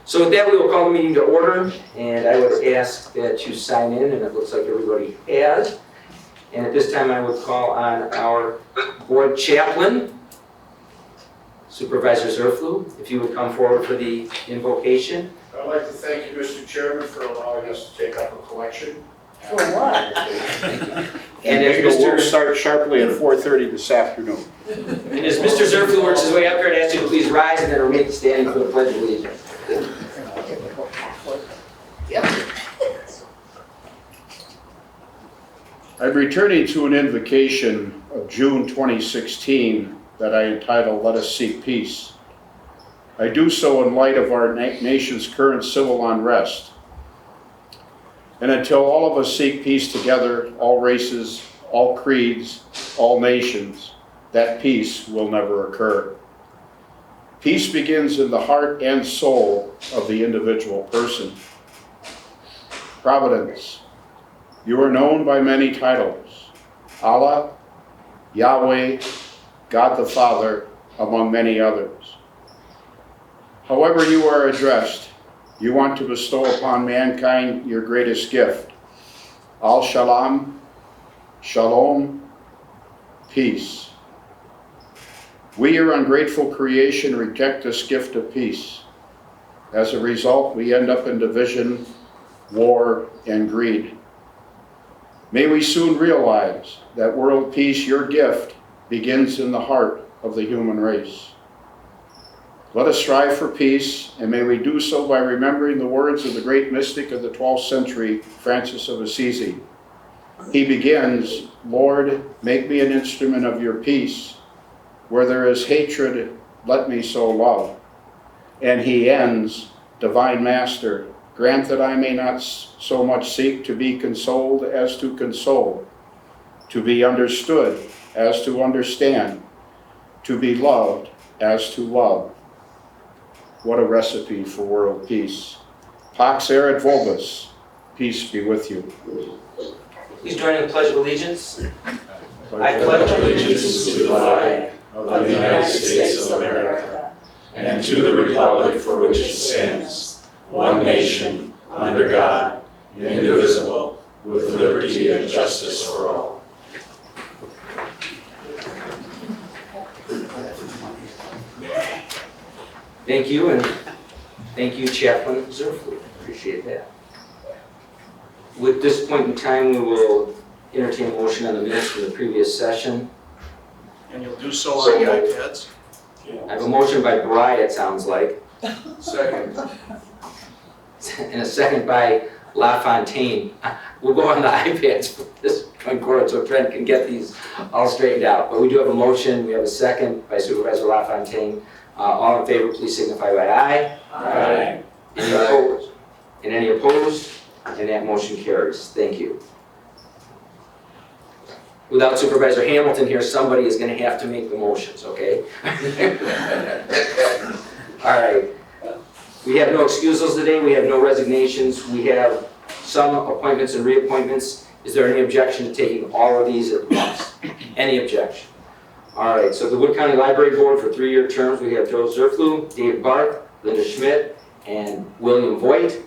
So with that, we will call the meeting to order, and I would ask that you sign in, and it looks like everybody has. And at this time, I would call on our board chaplain, Supervisor Zerflu, if you would come forward for the invocation. I'd like to thank you, Mr. Chairman, for allowing us to take up a collection. For what? And as We'll Mr. start sharply at 4:30 this afternoon. And as Mr. Zerflu works his way up here, I'd ask you to please rise and then remain standing for the Pledge of Allegiance. I'm returning to an invocation of June 2016 that I entitled, "Let Us Seek Peace." I do so in light of our nation's current civil unrest. And until all of us seek peace together, all races, all creeds, all nations, that peace will never occur. Peace begins in the heart and soul of the individual person. Providence. You are known by many titles: Allah, Yahweh, God the Father, among many others. However you are addressed, you want to bestow upon mankind your greatest gift: Al-Shalom, Shalom, peace. We, your ungrateful creation, reject this gift of peace. As a result, we end up in division, war, and greed. May we soon realize that world peace, your gift, begins in the heart of the human race. Let us strive for peace, and may we do so by remembering the words of the great mystic of the 12th century, Francis of Assisi. He begins, "Lord, make me an instrument of your peace. Where there is hatred, let me so love." And he ends, "Divine Master, grant that I may not so much seek to be consoled as to console, to be understood as to understand, to be loved as to love." What a recipe for world peace. Pax erat vobis. Peace be with you. Please join in the Pledge of Allegiance. I pledge allegiance to the flag of the United States of America and to the republic for which it stands, one nation, under God, indivisible, with liberty and justice for all. Thank you, and thank you, Chaplain Zerflu. Appreciate that. With this point in time, we will entertain a motion on the minutes from the previous session. And you'll do so on the iPads. I have a motion by Bry, it sounds like, Second. and a second by LaFontaine. We'll go on the iPads for this point so Trent can get these all straightened out. But we do have a motion. We have a second by Supervisor LaFontaine. All in favor, please signify by aye. Aye. Any opposed? And any opposed? And that motion carries. Thank you. Without Supervisor Hamilton here, somebody is going to have to make the motions, okay? All right. We have no excusals today. We have no resignations. We have some appointments and reappointments. Is there any objection to taking all of these at once? Any objection? All right. So the Wood County Library Board for 3-year terms, we have Joe Zerflu, David Barth, Linda Schmidt, and William Voigt.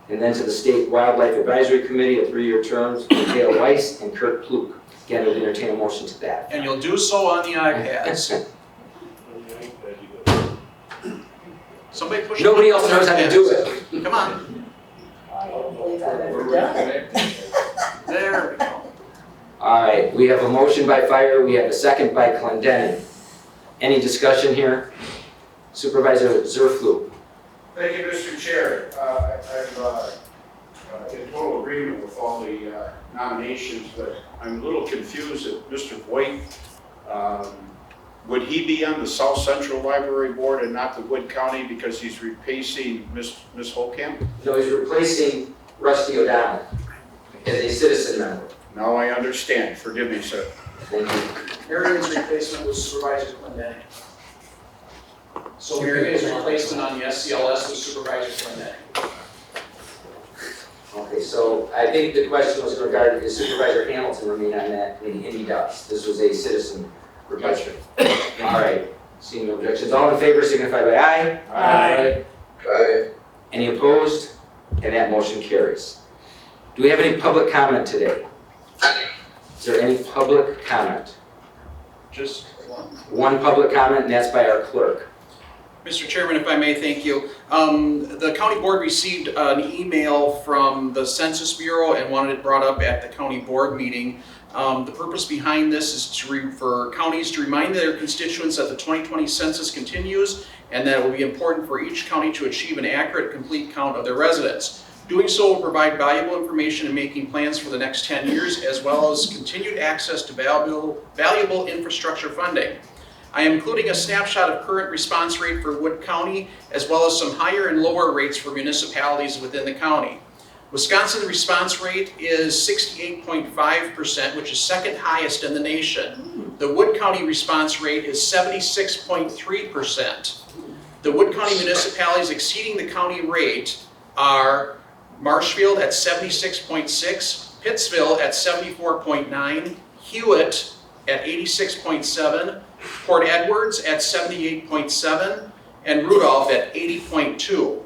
And then to the State Wildlife Advisory Committee of 3-year terms, Dale Weiss and Kurt Pluk. Again, we'll entertain a motion to that. And you'll do so on the iPads. Somebody push. Nobody else knows how to do it. Come on. I don't believe I've ever done it. There we go. All right, we have a motion by Fire, we have a second by Clendenin. Any discussion here? Supervisor Zerflu. Thank you, Mr. Chair. I'm in total agreement with all the nominations, but I'm a little confused that Mr. Voigt, would he be on the South Central Library Board and not the Wood County because he's replacing Ms. Holcamp? No, he's replacing Rusty O'Donnell as a citizen member. Now I understand. Forgive me, sir. Thank you. Marion's replacement was Supervisor Clendenin. So Marion's replacement on the SCLS was Supervisor Clendenin. Okay, so I think the question was in regard to Supervisor Hamilton remain on that, and he does. This was a citizen replacement. All right, seeing no objections. All in favor signify by aye. Aye. Aye. Any opposed? And that motion carries. Do we have any public comment today? Is there any public comment? Just one. One public comment, and that's by our clerk. Mr. Chairman, if I may, thank you. The county board received an email from the Census Bureau and wanted it brought up at the county board meeting. The purpose behind this is for counties to remind their constituents that the 2020 census continues and that it will be important for each county to achieve an accurate, complete count of their residents. Doing so will provide valuable information in making plans for the next 10 years, as well as continued access to valuable infrastructure funding. I am including a snapshot of current response rate for Wood County, as well as some higher and lower rates for municipalities within the county. Wisconsin's response rate is 68.5%, which is second highest in the nation. The Wood County response rate is 76.3%. The Wood County municipalities exceeding the county rate are Marshfield at 76.6, Pittsville at 74.9, Hewitt at 86.7, Port Edwards at 78.7, and Rudolph at 80.2.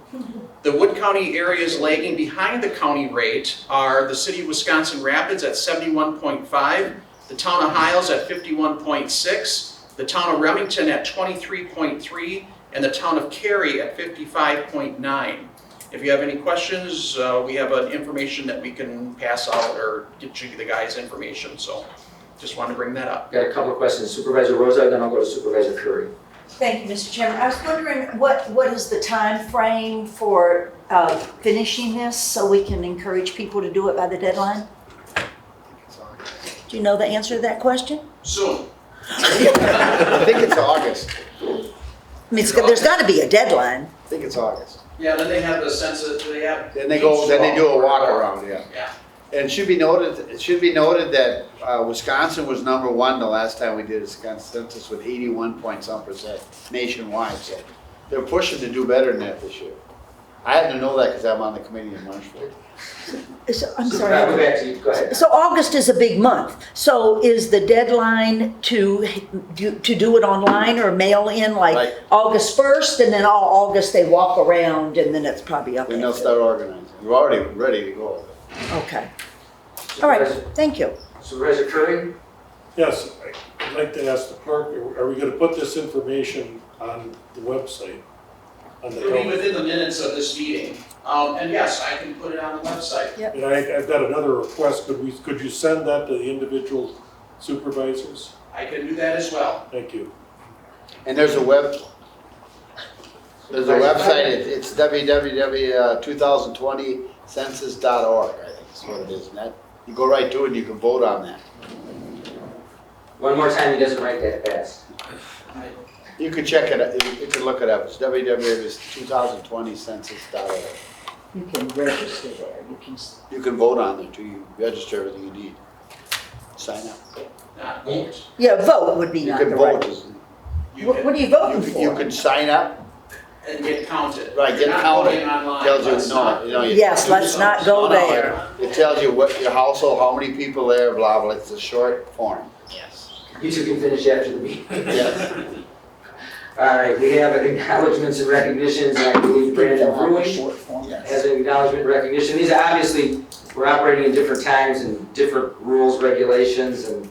The Wood County areas lagging behind the county rate are the city of Wisconsin Rapids at 71.5, the town of Hiles at 51.6, the town of Remington at 23.3, and the town of Cary at 55.9. If you have any questions, we have information that we can pass out or get you the guys' information, so just wanted to bring that up. Got a couple of questions. Supervisor Rosa, then I'll go to Supervisor Curry. Thank you, Mr. Chairman. I was wondering, what is the time frame for finishing this so we can encourage people to do it by the deadline? Do you know the answer to that question? Soon. I think it's August. I mean, there's got to be a deadline. I think it's August. Yeah, then they have the census, they have. Then they do a walk around, yeah. Yeah. And it should be noted that Wisconsin was #1 the last time we did a census with 81-point-some% nationwide. So they're pushing to do better than that this year. I had to know that because I'm on the committee in Marshfield. So, I'm I'll go sorry. back to you. Go ahead. So August is a big month. So is the deadline to do it online or mail in like Right. August 1st and then all August they walk around and then it's probably up Then they'll there? start organizing. We're already ready to go. Okay. All right. Thank you. Supervisor Curry? Yes, I'd like to ask the clerk, are we going to put this information on the website? On the It'll be help? within the minutes of this meeting. And yes, I can put it on the website. And I've got another request, could you send that to the individual supervisors? I can do that as well. Thank you. And there's a website, it's www.2020census.org, I think is what it is. And that, you go right to it and you can vote on that. One more time, he doesn't write that fast. You can check it, you can look it up. It's www.2020census.org. You can register there. You can vote on it too. You register everything you need. Sign up. Not vote. Yeah, vote would be You not can the vote. right. You What can, are you voting for? You can sign up. and get counted. Right, get You're not counted. voting online. Tells you, Let's not- Yes, let's not go there. It tells you what your household, how many people there, blah, blah. It's a short form. Yes. You two can finish after the meeting. Yes. All right, we have acknowledgements and recognitions, and I believe Brandon Brewing Short form, yes. has an acknowledgement and recognition. These are obviously, we're operating in different times and different rules, regulations, and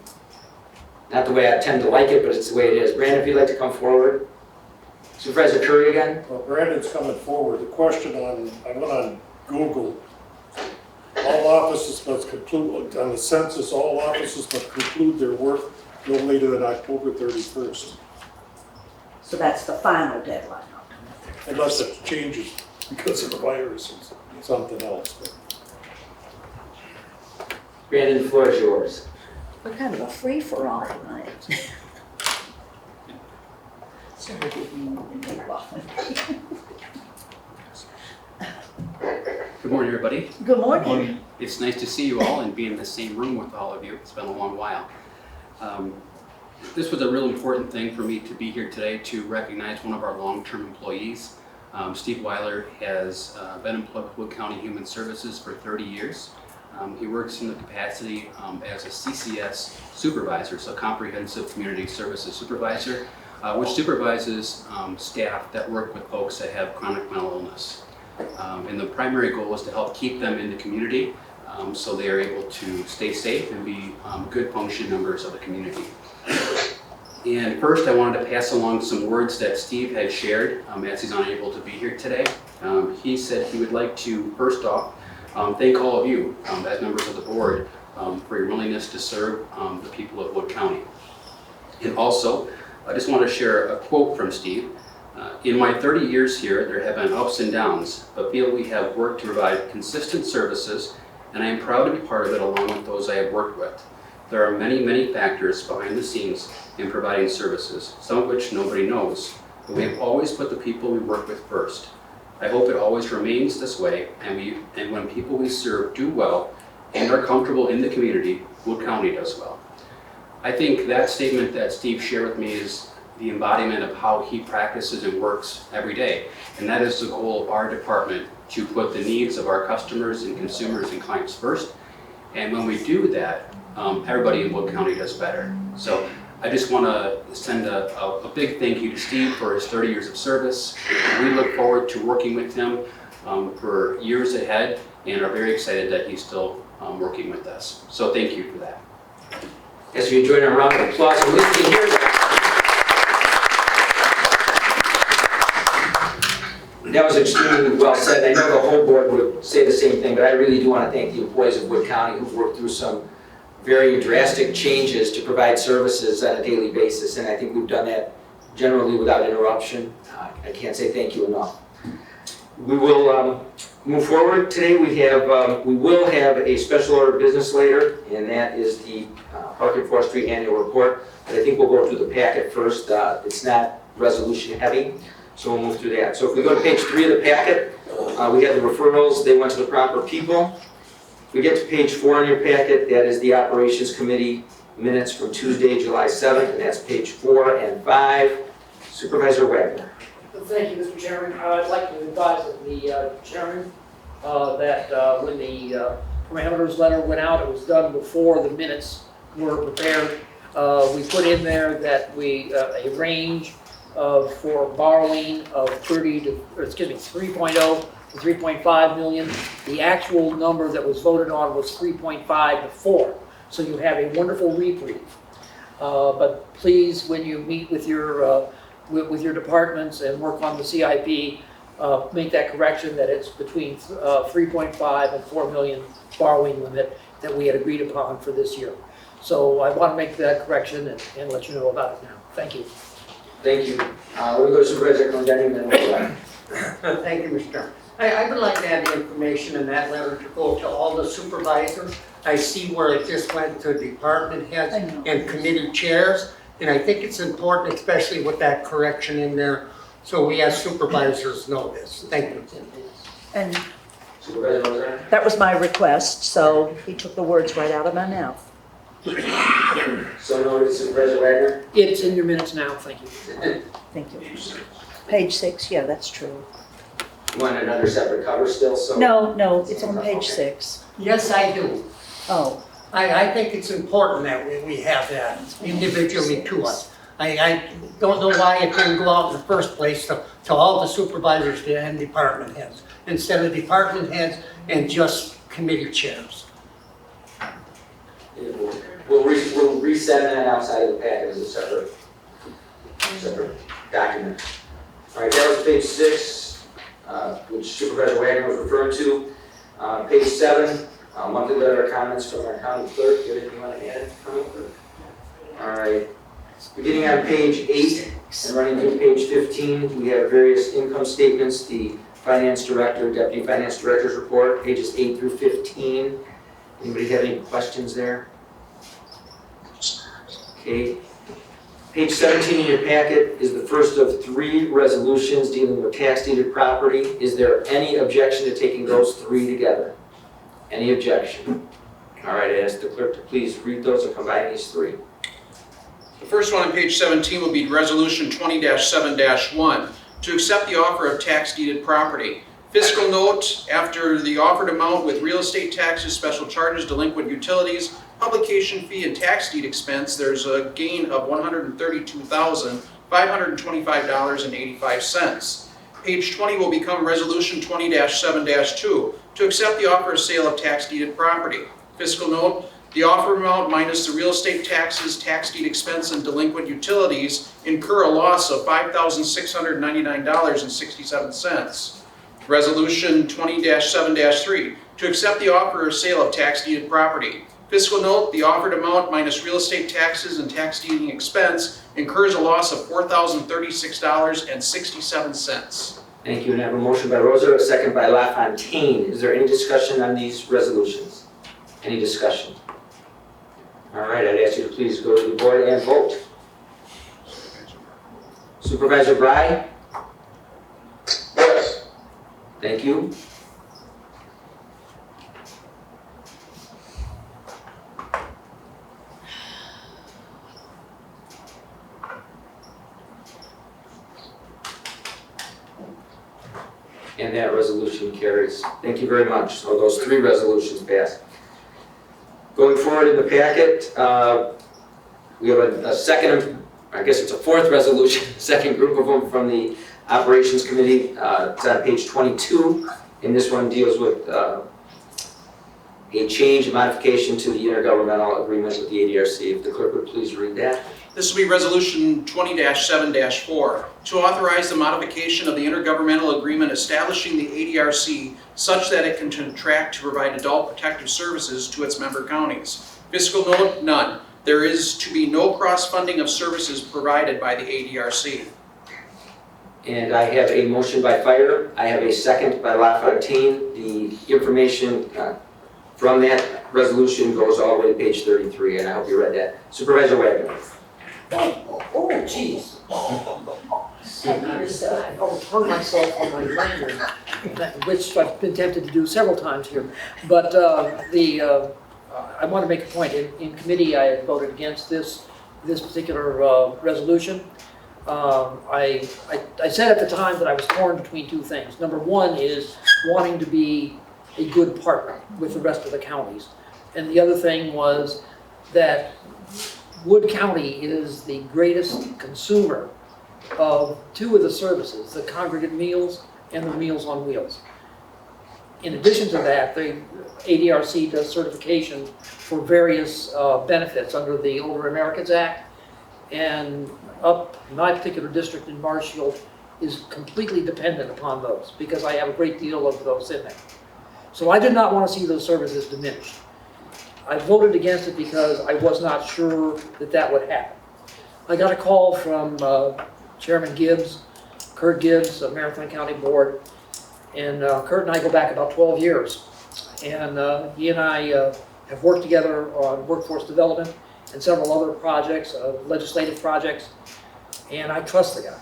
not the way I tend to like it, but it's the way it is. Brandon, if you'd like to come forward. Supervisor Curry again? Well, Brandon's coming forward. The question I went on Google. All offices must conclude, on the census, all offices must conclude their work no later than October 31st. So that's the final deadline. Unless it changes because of the virus or something else. But Brandon, the floor is yours. We're kind of a free-for-all tonight. Sorry, didn't mean to interrupt. Good morning, everybody. Good morning. It's nice to see you all and be in the same room with all of you. It's been a long while. This was a real important thing for me to be here today to recognize one of our long-term employees. Steve Weiler has been employed with Wood County Human Services for 30 years. He works in the capacity as a CCS supervisor, so Comprehensive Community Services Supervisor, which supervises staff that work with folks that have chronic mental illness. And the primary goal is to help keep them in the community so they are able to stay safe and be good functioning members of the community. And first, I wanted to pass along some words that Steve had shared as he's unable to be here today. He said he would like to, first off, thank all of you as members of the board for your willingness to serve the people of Wood County. And also, I just want to share a quote from Steve. In my 30 years here, there have been ups and downs, but feel we have worked to provide consistent services, and I am proud to be part of it along with those I have worked with. There are many, many factors behind the scenes in providing services, some of which nobody knows, but we have always put the people we work with first. I hope it always remains this way, and when people we serve do well and are comfortable in the community, Wood County does well. I think that statement that Steve shared with me is the embodiment of how he practices and works every day. And that is the goal of our department, to put the needs of our customers and consumers and clients first. And when we do that, everybody in Wood County does better. So I just want to send a big thank you to Steve for his 30 years of service. We look forward to working with him for years ahead and are very excited that he's still working with us. So thank you for that. As you join a round of applause, and we can hear that. That was extremely well said. I know the whole board would say the same thing, but I really do want to thank the employees of Wood County who've worked through some very drastic changes to provide services on a daily basis, and I think we've done that generally without interruption. I can't say thank you enough. We will move forward today. We will have a special order of business later, and that is the Park and Forestry Annual Report. But I think we'll go through the packet first. It's not resolution heavy, so we'll move through that. So if we go to page 3 of the packet, we have the referrals. They went to the proper people. If we get to page 4 in your packet, that is the Operations Committee minutes from Tuesday, July 7th, and that's page 4 and 5. Supervisor Wagner. Thank you, Mr. Chairman. I'd like to advise the chairman that when the parameters letter went out, it was done before the minutes were prepared. We put in there that a range for borrowing of 3.0 to 3.5 million. The actual number that was voted on was 3.5 to 4. So you have a wonderful reprieve. But please, when you meet with your departments and work on the CIP, make that correction that it's between 3.5 and 4 million borrowing limit that we had agreed upon for this year. So I want to make that correction and let you know about it now. Thank you. Thank you. We'll go to Supervisor Clendenny, then we'll go. Thank you, Mr. Chairman. I would like to add the information in that letter to go to all the supervisors. I see where it just went to department heads and committee chairs, and I think it's important, especially with that correction in there, so we as supervisors know this. Thank you. And Supervisor Lozerne? that was my request, so he took the words right out of my mouth. So noted, Supervisor Wagner? It's in your minutes now. Thank you. Thank you. Page 6, yeah, that's true. You want it under separate cover still, so? No, it's on page Okay. 6. Yes, I do. Oh, I think it's important that we have that individually to us. I don't know why it didn't go out in the first place to all the supervisors and department heads, instead of department heads and just committee chairs. We'll resend that outside of the packet as a separate document. All right, that was page 6, which Supervisor Wagner was referring to. Page 7, monthly letter of comments from our county clerk. Do you have anything you want to add, county clerk? All right. Beginning on page 8 and running through page 15, we have various income statements, the finance director, deputy finance director's report, pages 8 through 15. Anybody have any questions there? Okay. Page 17 in your packet is the first of 3 resolutions dealing with tax deeded property. Is there any objection to taking those 3 together? Any objection? All right, I ask the clerk to please read those and combine these 3. The first one on page 17 will be Resolution 20-7-1, to accept the offer of tax deeded property. Fiscal note, after the offered amount with real estate taxes, special charges, delinquent utilities, publication fee, and tax deed expense, there's a gain of $132,525.85. Page 20 will become Resolution 20-7-2 to accept the offer of sale of tax deeded property. Fiscal note, the offer amount minus the real estate taxes, tax deed expense, and delinquent utilities incur a loss of $5,699.67. Resolution 20-7-3 to accept the offer or sale of tax deeded property. Fiscal note, the offered amount minus real estate taxes and tax deeding expense incurs a loss of $4,036.67. Thank you, and I have a motion by Rosa, a second by LaFontaine. Is there any discussion on these resolutions? Any discussion? All right, I'd ask you to please go to the board and vote. Supervisor Bry? Yes. Thank you. And that resolution carries. Thank you very much. So those three resolutions pass. Going forward in the packet, we have a second, I guess it's a fourth resolution, second group of them from the Operations Committee. It's on page 22, and this one deals with a change, a modification to the intergovernmental agreement with the ADRC. If the clerk would please read that. This will be Resolution 20-7-4 to authorize the modification of the intergovernmental agreement establishing the ADRC such that it can contract to provide adult protective services to its member counties. Fiscal note, none. There is to be no cross-funding of services provided by the ADRC. And I have a motion by Fire. I have a second by LaFontaine. The information from that resolution goes all the way to page 33, and I hope you read that. Supervisor Wagner. Oh, jeez. I'll turn myself on my lanyard, which I've been tempted to do several times here. But I want to make a point. In committee, I had voted against this particular resolution. I said at the time that I was torn between two things. Number one is wanting to be a good partner with the rest of the counties. And the other thing was that Wood County is the greatest consumer of two of the services, the congregate meals and the Meals on Wheels. In addition to that, the ADRC does certification for various benefits under the Older Americans Act, and up my particular district in Marshfield is completely dependent upon those because I have a great deal of those in there. So I did not want to see those services diminished. I voted against it because I was not sure that that would happen. I got a call from Chairman Gibbs, Kurt Gibbs, of Marathon County Board, and Kurt and I go back about 12 years. And he and I have worked together on workforce development and several other projects, legislative projects, and I trust the guy.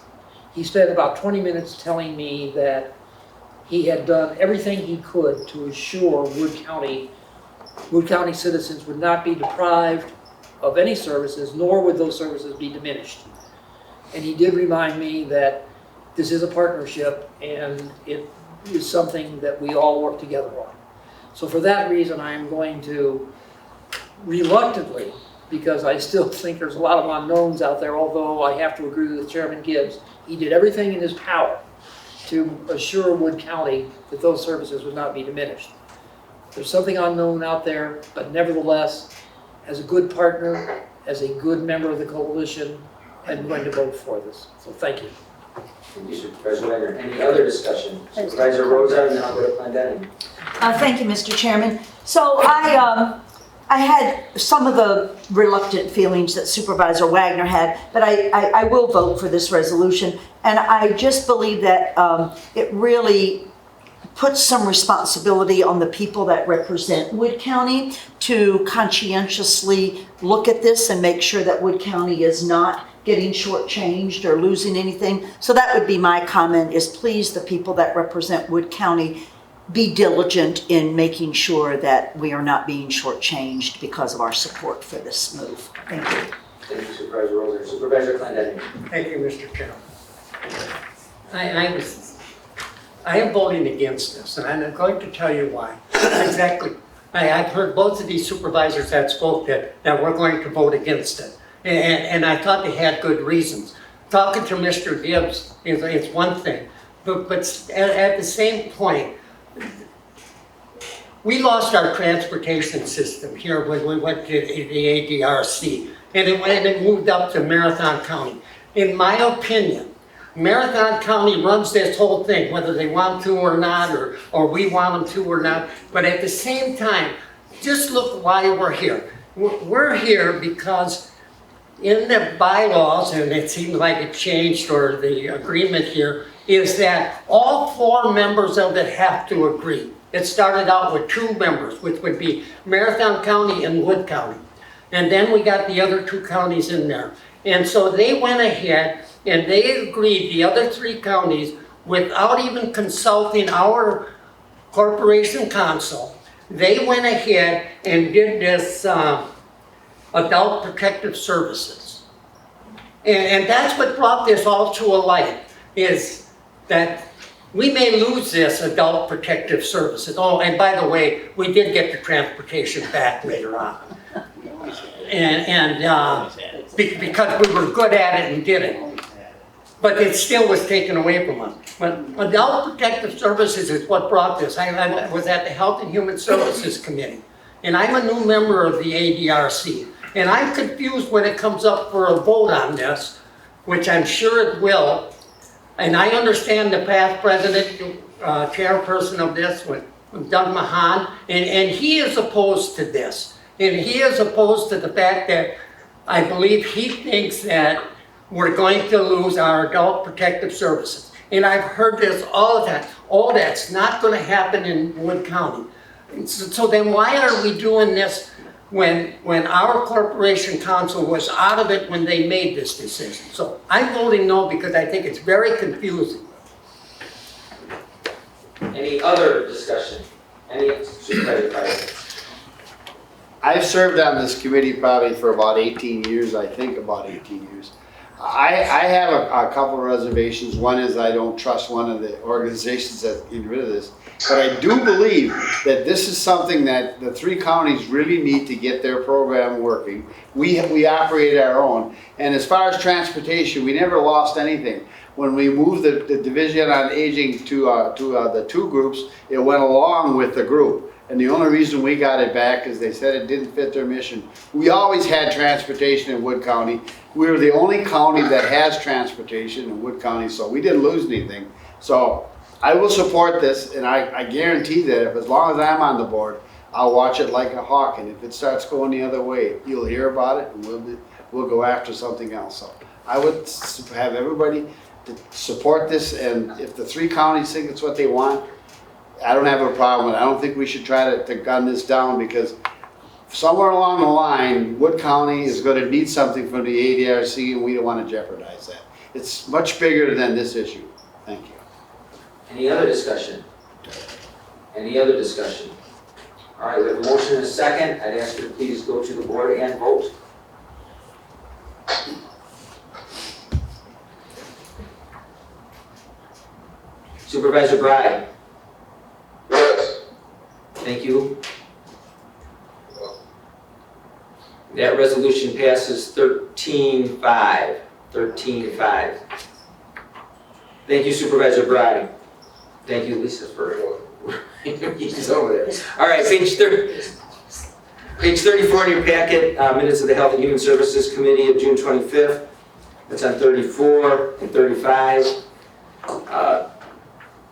He spent about 20 minutes telling me that he had done everything he could to assure Wood County citizens would not be deprived of any services, nor would those services be diminished. And he did remind me that this is a partnership and it is something that we all work together on. So for that reason, I am going to reluctantly, because I still think there's a lot of unknowns out there, although I have to agree with Chairman Gibbs, he did everything in his power to assure Wood County that those services would not be diminished. There's something unknown out there, but nevertheless, as a good partner, as a good member of the coalition, I'm going to vote for this. So thank you. Thank you, Supervisor Wagner. Any other discussion? Supervisor Rosa, and then I'll go to Clendenning. Thank you, Mr. Chairman. So I had some of the reluctant feelings that Supervisor Wagner had, but I will vote for this resolution. And I just believe that it really puts some responsibility on the people that represent Wood County to conscientiously look at this and make sure that Wood County is not getting shortchanged or losing anything. So that would be my comment, is please, the people that represent Wood County, be diligent in making sure that we are not being shortchanged because of our support for this move. Thank you. Thank you, Supervisor Rosa. Supervisor Clendenning. Thank you, Mr. Chairman. I am voting against this, and I'm going to tell you why. Exactly. I've heard both of these supervisors that spoke that we're going to vote against it. And I thought they had good reasons. Talking to Mr. Gibbs is one thing, But at the same point, we lost our transportation system here when we went to the ADRC, and it moved up to Marathon County. In my opinion, Marathon County runs this whole thing, whether they want to or not, or we want them to or not. But at the same time, just look why we're here. We're here because in the bylaws, and it seems like it changed, or the agreement here, is that all 4 members of it have to agree. It started out with 2 members, which would be Marathon County and Wood County. And then we got the other 2 counties in there. And so they went ahead and they agreed, the other 3 counties, without even consulting our corporation council, they went ahead and did this adult protective services. And that's what brought this all to a light, is that we may lose this adult protective services. Oh, and by the way, we did get the transportation back later on. Because we were good at it and did it. But it still was taken away from us. But adult protective services is what brought this. I was at the Health and Human Services Committee, and I'm a new member of the ADRC. And I'm confused when it comes up for a vote on this, which I'm sure it will. And I understand the past president, chairperson of this, Doug Mahan, and he is opposed to this. And he is opposed to the fact that I believe he thinks that we're going to lose our adult protective services. And I've heard this all the time. Oh, that's not going to happen in Wood County. So then why are we doing this when our corporation council was out of it when they made this decision? So I'm voting no because I think it's very confusing. Any other discussion? Any supervisor comments? I've served on this committee probably for about 18 years, I think about 18 years. I have a couple of reservations. One is I don't trust one of the organizations that's getting rid of this. But I do believe that this is something that the 3 counties really need to get their program working. We operate our own. And as far as transportation, we never lost anything. When we moved the Division on Aging to the 2 groups, it went along with the group. And the only reason we got it back is they said it didn't fit their mission. We always had transportation in Wood County. We were the only county that has transportation in Wood County, so we didn't lose anything. So I will support this, and I guarantee that if as long as I'm on the board, I'll watch it like a hawk. And if it starts going the other way, you'll hear about it, and we'll go after something else. So I would have everybody to support this, and if the 3 counties think it's what they want, I don't have a problem with it. I don't think we should try to gun this down, because somewhere along the line, Wood County is going to need something from the ADRC, and we don't want to jeopardize that. It's much bigger than this issue. Thank you. Any other discussion? Any other discussion? All right, we have a motion and a second. I'd ask you to please go to the board and vote. Supervisor Bride? Yes. Thank you. That resolution passes 13-5. 13-5. Thank you, Supervisor Bride. Thank you, Lisa, for he's over there. All right, page 34 in your packet, minutes of the Health and Human Services Committee of June 25th. That's on 34 and 35.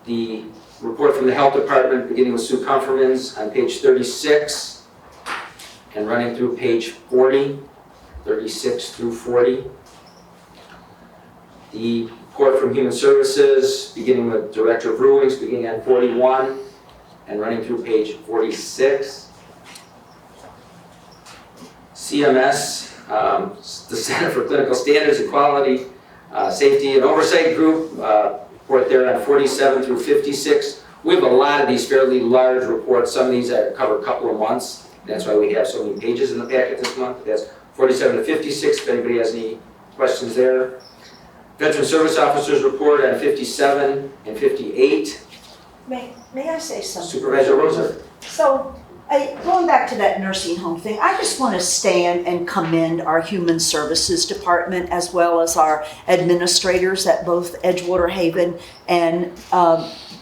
The report from the Health Department, beginning with Sue Comfermans, on page 36 and running through page 40, 36 through 40. The report from Human Services, beginning with Director of Rulings, beginning on 41 and running through page 46. CMS, the Center for Clinical Standards and Quality, Safety and Oversight Group, report there on 47 through 56. We have a lot of these fairly large reports. Some of these cover a couple of months. That's why we have so many pages in the packet this month. That's 47 to 56, if anybody has any questions there. Veteran Service Officers report on 57 and 58. May I say something? Supervisor Rosa. So, Going back to that nursing home thing, I just want to stand and commend our Human Services Department as well as our administrators at both Edgewater Haven and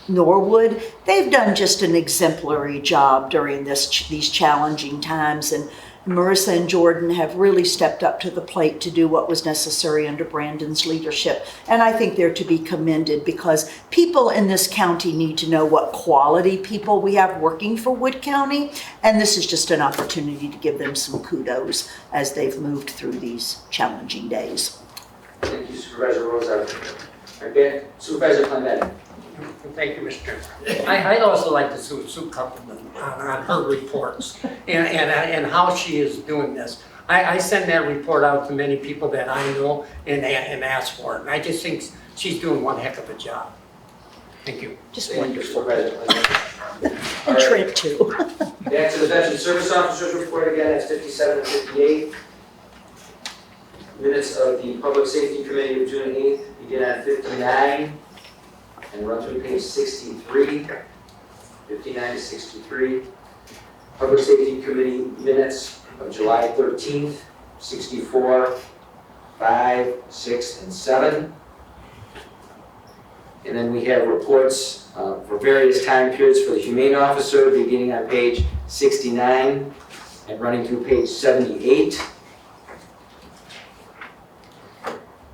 Norwood. They've done just an exemplary job during these challenging times, and Marissa and Jordan have really stepped up to the plate to do what was necessary under Brandon's leadership. And I think they're to be commended because people in this county need to know what quality people we have working for Wood County. And this is just an opportunity to give them some kudos as they've moved through these challenging days. Thank you, Supervisor Rosa. Okay, Supervisor Clement. Thank you, Mr. Chairman. I'd also like to sue Councilman on her reports and how she is doing this. I send that report out to many people that I know and ask for it. And I just think she's doing one heck of a job. Thank you. Just Thank you, wonderful. Supervisor Clement. And Trent too. Back to the Veteran Service Officers report again, it's 57 and 58. Minutes of the Public Safety Committee of June 8th begin at 59 and run through page 63, 59 to 63. Public Safety Committee minutes of July 13th, 64, 5, 6, and 7. And then we have reports for various time periods for the Humane Officer beginning on page 69 and running through page 78.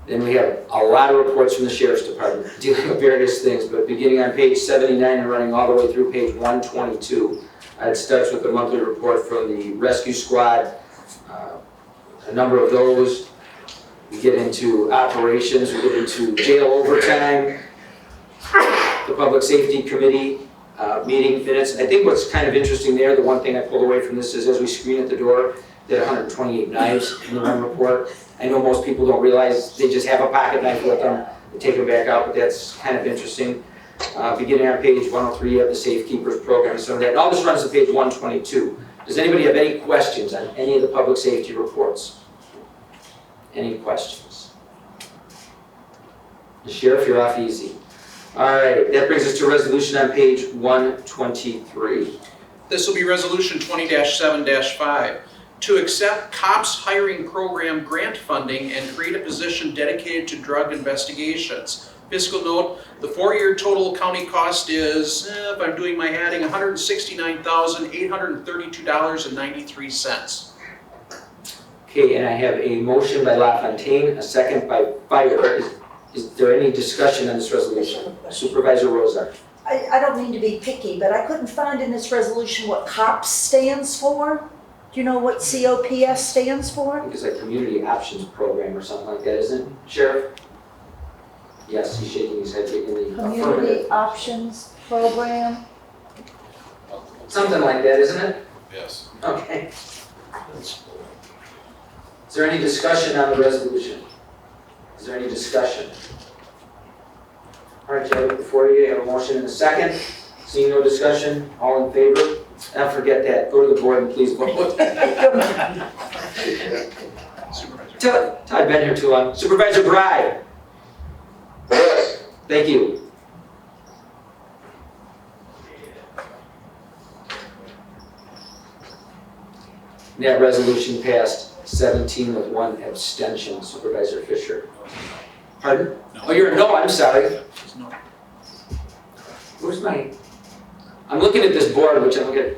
Then we have a lot of reports from the Sheriff's Department dealing with various things, but beginning on page 79 and running all the way through page 122. It starts with the monthly report from the Rescue Squad, a number of those. We get into operations, we get into jail overtime, the Public Safety Committee meeting minutes. I think what's kind of interesting there, the one thing I pulled away from this is as we screen at the door, they had 128 knives in the one report. I know most people don't realize they just have a pocket knife with them, they take them back out, but that's kind of interesting. Beginning on page 103 of the Safekeepers Program, some of that. And all this runs to page 122. Does anybody have any questions on any of the public safety reports? Any questions? The Sheriff, you're off easy. All right, that brings us to resolution on page 123. This will be resolution 20-7-5. To accept COPS hiring program grant funding and create a position dedicated to drug investigations. Fiscal note, the 4-year total county cost is, if I'm doing my adding, $169,832.93. Okay, and I have a motion by LaFontaine, a second by Fire. Is there any discussion on this resolution? Supervisor Rosa. I don't mean to be picky, but I couldn't find in this resolution what COPS stands for. Do you know what COPS stands I for? think it's like Community Options Program or something like that, isn't it, Sheriff? Yes, he's shaking his head in the Community affirmative. Options Program. Something like that, isn't it? Yes. Okay. Is there any discussion on the resolution? Is there any discussion? All right, you have it before you. You have a motion and a second. Seeing no discussion, all in favor? Now forget that. Go to the board and please vote. I've been here too long. Supervisor Bride. Yes. Thank you. That resolution passed 17 with 1 abstention. Supervisor Fisher. Pardon? No. Oh, you're a no, I'm sorry. No. Where's my, I'm looking at this board, which I'm looking at.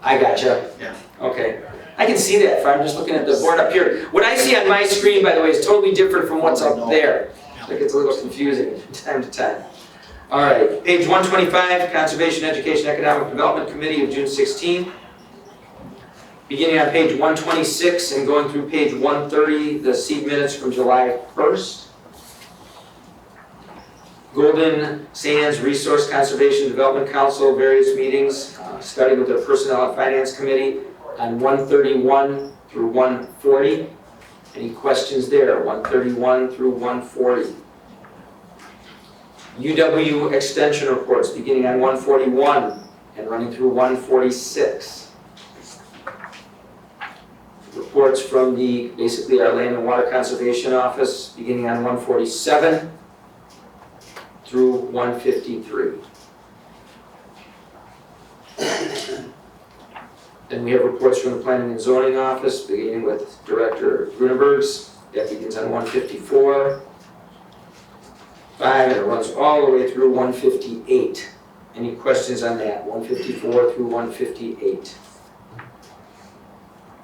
I gotcha. Yeah. Okay. I can see that, I'm just looking at the board up here. What I see on my screen, by the way, is totally different from what's up there. So it gets a little confusing from time to time. All right, page 125, Conservation, Education, Economic Development Committee of June 16. Beginning on page 126 and going through page 130, the seat minutes from July 1st. Golden Sands Resource Conservation Development Council, various meetings, starting with their Personnel and Finance Committee on 131 through 140. Any questions there? 131 through 140. UW Extension reports beginning on 141 and running through 146. Reports from basically our Land and Water Conservation Office beginning on 147 through 153. Then we have reports from the Planning and Zoning Office, beginning with Director Grunberg's. That begins on 154. 5, and it runs all the way through 158. Any questions on that? 154 through 158.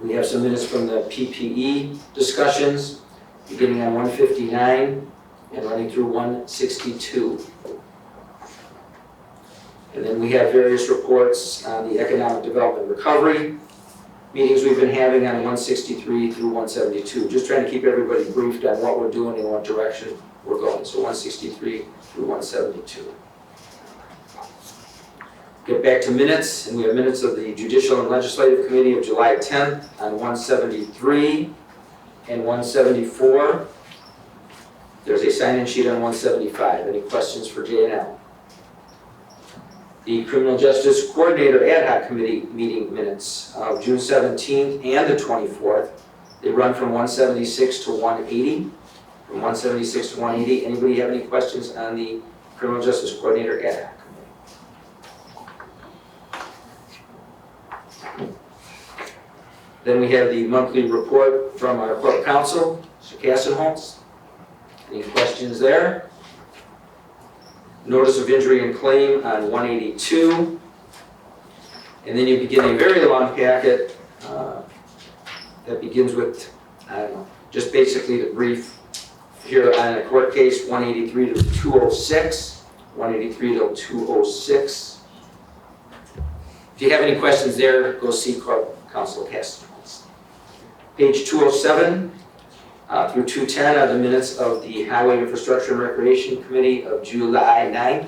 We have some minutes from the PPE discussions, beginning on 159 and running through 162. And then we have various reports on the economic development recovery, meetings we've been having on 163 through 172. Just trying to keep everybody briefed on what we're doing and what direction we're going. So 163 through 172. Get back to minutes, and we have minutes of the Judicial and Legislative Committee of July 10th on 173 and 174. There's a sign-in sheet on 175. Any questions for J&L? The Criminal Justice Coordinator Ad Hoc Committee meeting minutes of June 17th and the 24th. They run from 176 to 180. From 176 to 180. Anybody have any questions on the Criminal Justice Coordinator Ad Hoc Committee? Then we have the monthly report from our Corp Counsel, Mr. Kassenholz. Any questions there? Notice of injury and claim on 182. And then you begin a very long packet that begins with, just basically the brief here on a court case, 183 to 206. 183 to 206. If you have any questions there, go see Corp Counsel Kassenholz. Page 207 through 210 are the minutes of the Highway Infrastructure and Recreation Committee of July 9th.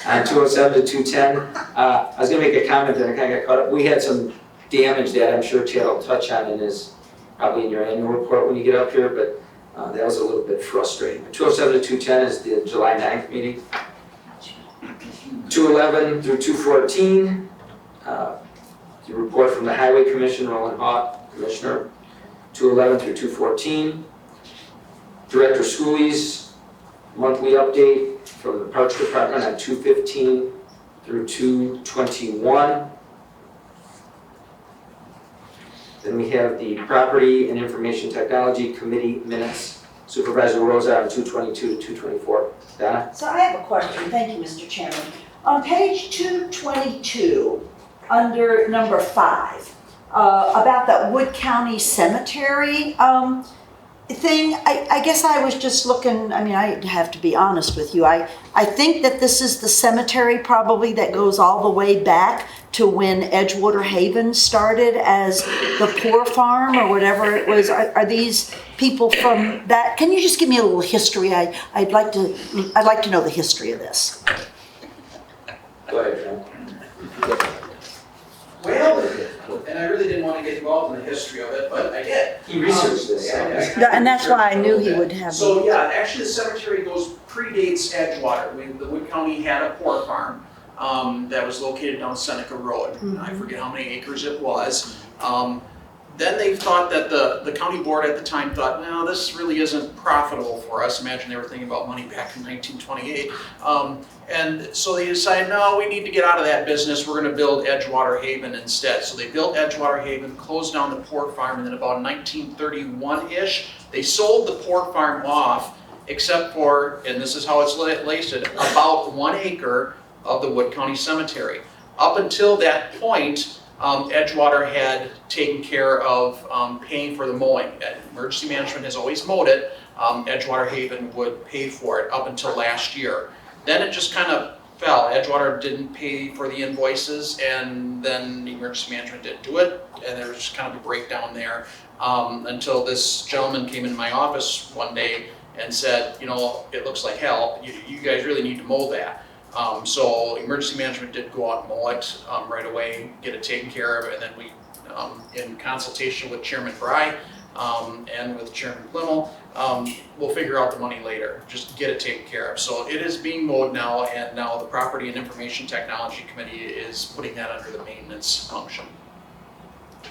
On 207 to 210, I was going to make a comment there and I kind of got caught up. We had some damage that I'm sure Chad will touch on and is probably in your annual report when you get up here, but that was a little bit frustrating. 207 to 210 is the July 9th meeting. 211 through 214, the report from the Highway Commission, Roland Hawk, Commissioner. 211 through 214. Director Schooley's monthly update from the Parks Department on 215 through 221. Then we have the Property and Information Technology Committee minutes. Supervisor Rosa on 222 to 224. Donna? So I have a question, thank you, Mr. Chairman. On page 222, under number 5, about that Wood County Cemetery thing, I guess I was just looking, I mean, I have to be honest with you. I think that this is the cemetery probably that goes all the way back to when Edgewater Haven started as the Poor Farm or whatever it was. Are these people from that? Can you just give me a little history? I'd like to know the history of this. Go ahead, John. Well, and I really didn't want to get involved in the history of it, but I did. He researched this. And that's why I knew he would have. So yeah, actually the cemetery predates Edgewater. When the Wood County had a poor farm that was located down Seneca Road. Mm-hmm. I forget how many acres it was. Then they thought that the county board at the time thought, no, this really isn't profitable for us. Imagine they were thinking about money back in 1928. And so they decided, no, we need to get out of that business. We're going to build Edgewater Haven instead. So they built Edgewater Haven, closed down the pork farm, and then about 1931-ish, they sold the pork farm off, except for, and this is how it's listed, about 1 acre of the Wood County Cemetery. Up until that point, Edgewater had taken care of paying for the mowing. Emergency management has always mowed it. Edgewater Haven would pay for it up until last year. Then it just kind of fell. Edgewater didn't pay for the invoices, and then emergency management didn't do it, and there was just kind of a breakdown there until this gentleman came into my office one day and said, you know, it looks like hell. You guys really need to mow that. So emergency management did go out and mow it right away, get it taken care of, and then we, in consultation with Chairman Fry and with Chairman Plimmel, we'll figure out the money later. Just get it taken care of. So it is being mowed now, and now the Property and Information Technology Committee is putting that under the maintenance function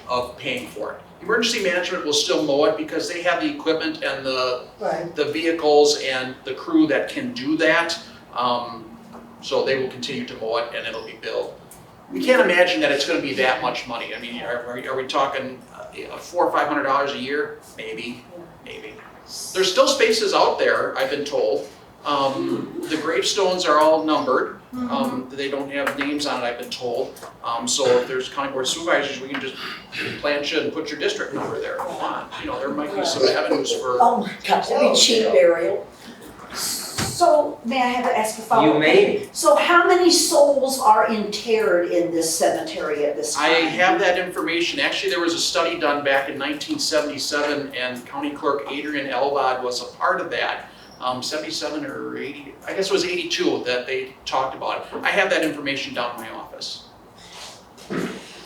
of paying for it. Emergency management will still mow it because they have the equipment and the vehicles and the crew that can do that. So they will continue to mow it and it'll be billed. we can't imagine that it's gonna be that much money. I mean, are we talking $400 or $500 a year? Maybe. There's still spaces out there, I've been told. The gravestones are all numbered. They don't have names on it, I've been told. So if there's county board supervisors, we can just plant you and put your district number there if you want. You know, there might be some avenues for. Oh my gosh, that'd be cheap burial. So, may I ask a follow-up? You may. So how many souls are interred in this cemetery at this time? I have that information. Actually, there was a study done back in 1977, and County Clerk Adrian Elvod was a part of that. 77 or 80, I guess it was 82 that they talked about it. I have that information down in my office.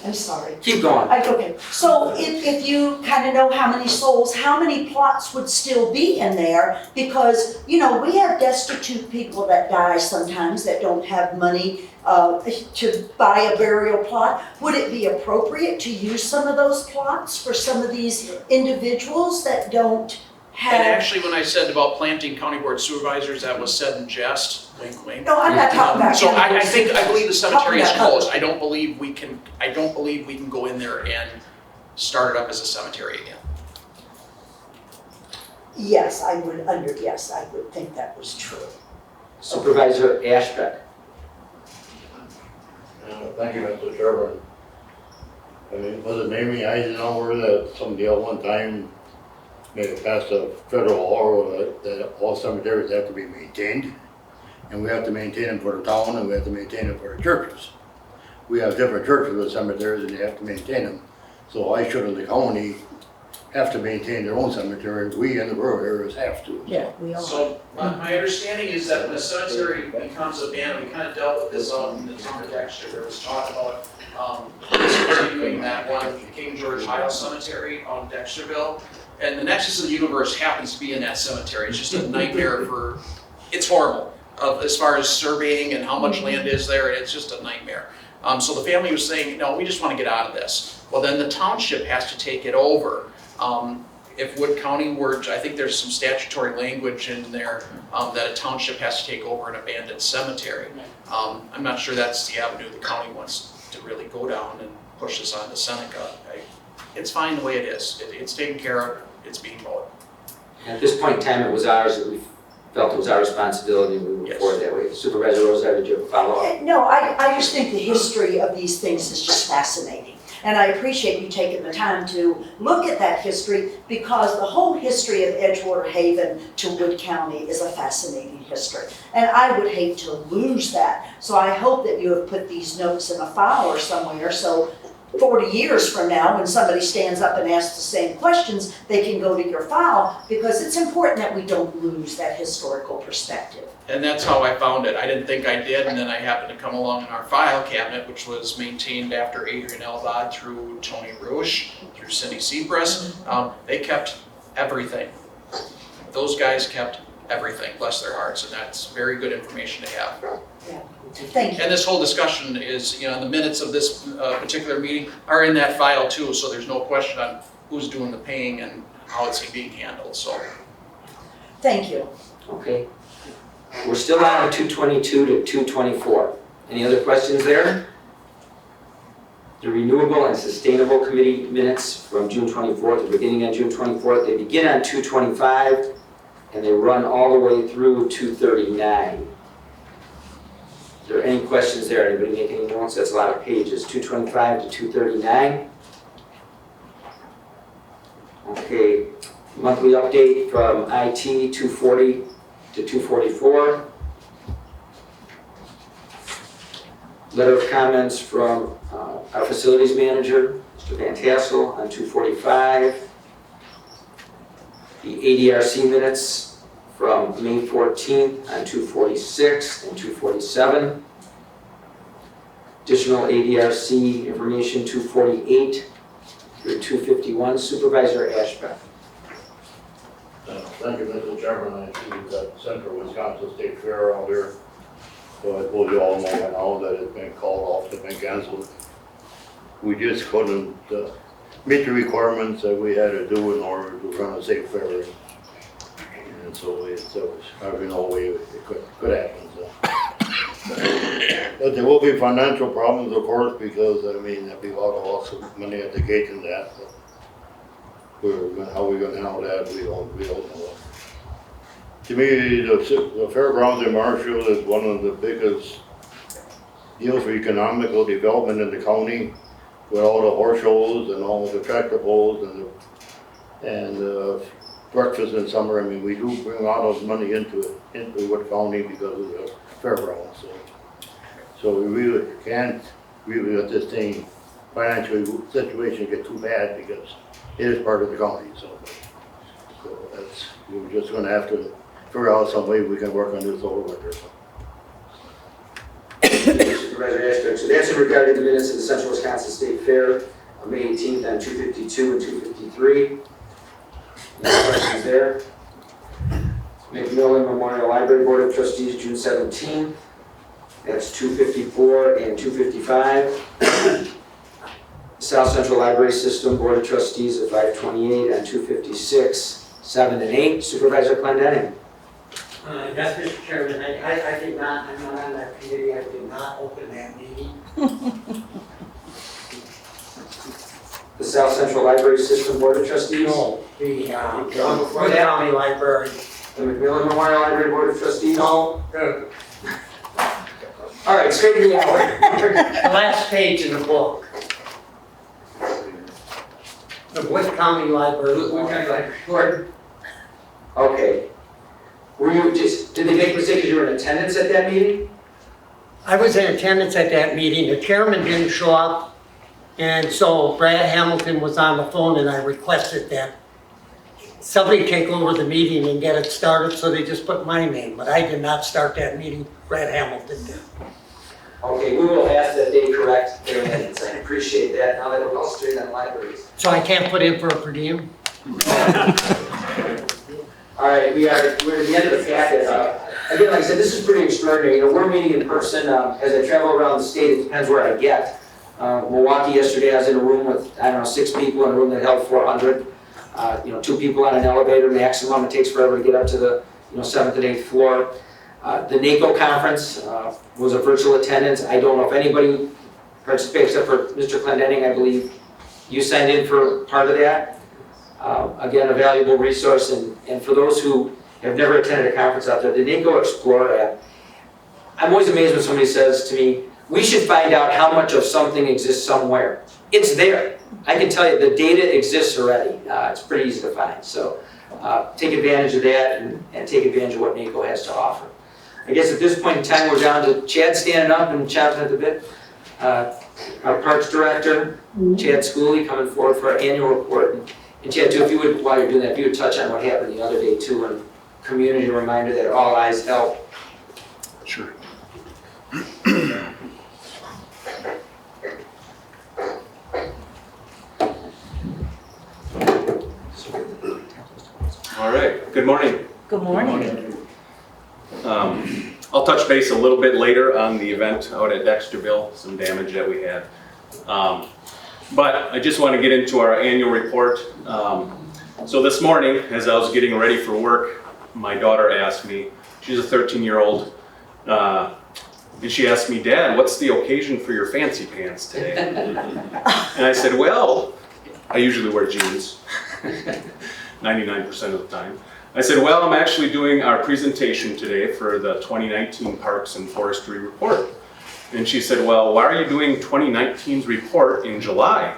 I'm sorry. Keep going. Okay, so if you kind of know how many souls, how many plots would still be in there? Because, you know, we have destitute people that die sometimes that don't have money to buy a burial plot. Would it be appropriate to use some of those plots for some of these individuals that don't have? And actually, when I said about planting county board supervisors, that was said in jest, wink, wink. No, I'm not talking about. So I believe the cemetery is closed. I don't believe we can go in there and start it up as a cemetery again. Yes, I would think that was true. Supervisor Ashbeck. Thank you, Mr. Chairman. I mean, was it Mamie Eisenhower that somebody at one time made it past a federal law that all cemeteries have to be maintained? And we have to maintain them for the town, and we have to maintain them for the churches. We have different churches with cemeteries, and they have to maintain them. So why shouldn't the county have to maintain their own cemetery? We in the rural areas have to. Yeah, we all. So my understanding is that when a cemetery becomes abandoned, we kind of dealt with this out in the town of Dexter. There was talk about discontinuing that one, King George Highland Cemetery on Dexterville. And the nexus of the universe happens to be in that cemetery. It's just a nightmare it's horrible as far as surveying and how much land is there. It's just a nightmare. So the family was saying, no, we just want to get out of this. Well, then the township has to take it over. If Wood County were, I think there's some statutory language in there that a township has to take over an abandoned cemetery. I'm not sure that's the avenue the county wants to really go down and push this on to Seneca. It's fine the way it is. It's taken care of. It's being mowed. At this point in time, it was ours, we felt it was our responsibility, and we moved forward that way. Supervisor Rosar, did you have a follow-up? No, I just think the history of these things is just fascinating. And I appreciate you taking the time to look at that history, because the whole history of Edgewater Haven to Wood County is a fascinating history. And I would hate to lose that. So I hope that you have put these notes in a file or somewhere, so 40 years from now, when somebody stands up and asks the same questions, they can go to your file, because it's important that we don't lose that historical perspective. And that's how I found it. I didn't think I did, and then I happened to come along in our file cabinet, which was maintained after Adrian Elvod through Tony Rouge, through Cindy Seapress. They kept everything. Those guys kept everything, bless their hearts, and that's very good information to have. Yeah. Thank you. And this whole discussion is, the minutes of this particular meeting are in that file too, so there's no question on who's doing the paying and how it's being handled, so. Thank you. Okay. We're still on 222 to 224. Any other questions there? The Renewable and Sustainable Committee minutes from June 24th, the beginning on June 24th, they begin on 225 and they run all the way through 239. Is there any questions there? Anybody make any notes? That's a lot of pages. 225 to 239. Okay, monthly update from IT 240 to 244. Letter of comments from our facilities manager, Mr. Van Tassel, on 245. The ADRC minutes from May 14th on 246 and 247. Additional ADRC information 248 through 251. Supervisor Ashbeck. Thank you, Mr. Chairman. I see we've got Central Wisconsin State Fair out here. So I suppose you all know by now that it's been called off, it's been canceled. We just couldn't meet the requirements that we had to do in order to run a safe fair. And so there was probably no way it could happen. So. But there will be financial problems, of course, because, I mean, there'll be a lot of loss of money at the gate and that. But how we're gonna handle that, we don't know. To me, the fairgrounds in Marshall is one of the biggest deals for economical development in the county, with all the horse shows and all the tractor pulls and breakfast in summer. I mean, we do bring a lot of money into Wood County because of the fairgrounds. So we really can't really let this thing financial situation get too bad because it is part of the county. So we're just going to have to figure out some way we can work on this over winter. Supervisor Ashton. So that's in regard to the minutes of the Central Wisconsin State Fair on May 18th on 252 and 253. Any questions there? McMillan Memorial Library Board of Trustees, June 17th. That's 254 and 255. South Central Library System Board of Trustees at 528 and 256, 7 and 8. Supervisor Clendenning. Yes, Mr. Chairman, I did not, I'm not on that committee, I did not open that meeting. The South Central Library System Board of Trustees. No, the county library. The McMillan Memorial Library Board of Trustees. No, All right, straighten me out. the last page in the book. The Wood County Library. Wood County Library Board. Okay. Were you just, did they make a mistake because you were in attendance at that meeting? I was in attendance at that meeting. The chairman didn't show up. And so Brad Hamilton was on the phone and I requested that somebody take over the meeting and get it started, so they just put my name. But I did not start that meeting, Brad Hamilton did. Okay, we will ask that they correct their minutes. I appreciate that. Now that we're all straight on libraries. So I can't put in for a per diem? All right, we're at the end of the packet. Again, like I said, this is pretty extraordinary. You know, we're meeting in person. As I travel around the state, it depends where I get. Milwaukee yesterday, I was in a room with, 6 people in a room that held 400. 2 people on an elevator maximum. It takes forever to get up to the 7th and 8th floor. The NACO conference was a virtual attendance. I don't know if anybody participated except for Mr. Clendenning. I believe you signed in for part of that. Again, a valuable resource, and for those who have never attended a conference out there, the NACO Explorer app, I'm always amazed when somebody says to me, we should find out how much of something exists somewhere. It's there. I can tell you the data exists already. It's pretty easy to find. So take advantage of that and take advantage of what NACO has to offer. I guess at this point in time, we're down to Chad standing up and chomping at the bit. Our Parks Director, Chad Schooley, coming forward for our annual report. And Chad, too, if you would, while you're doing that, if you would touch on what happened the other day, too, and community reminder that all eyes help. Sure. All right, good morning. Good morning. I'll touch base a little bit later on the event out at Dexterville, some damage that we had. But I just want to get into our annual report. So this morning, as I was getting ready for work, my daughter asked me, she's a 13-year-old, and she asked me, Dad, what's the occasion for your fancy pants today? And I said, well, I usually wear jeans, 99% of the time. I said, well, I'm actually doing our presentation today for the 2019 Parks and Forestry Report. And she said, well, why are you doing 2019's report in July?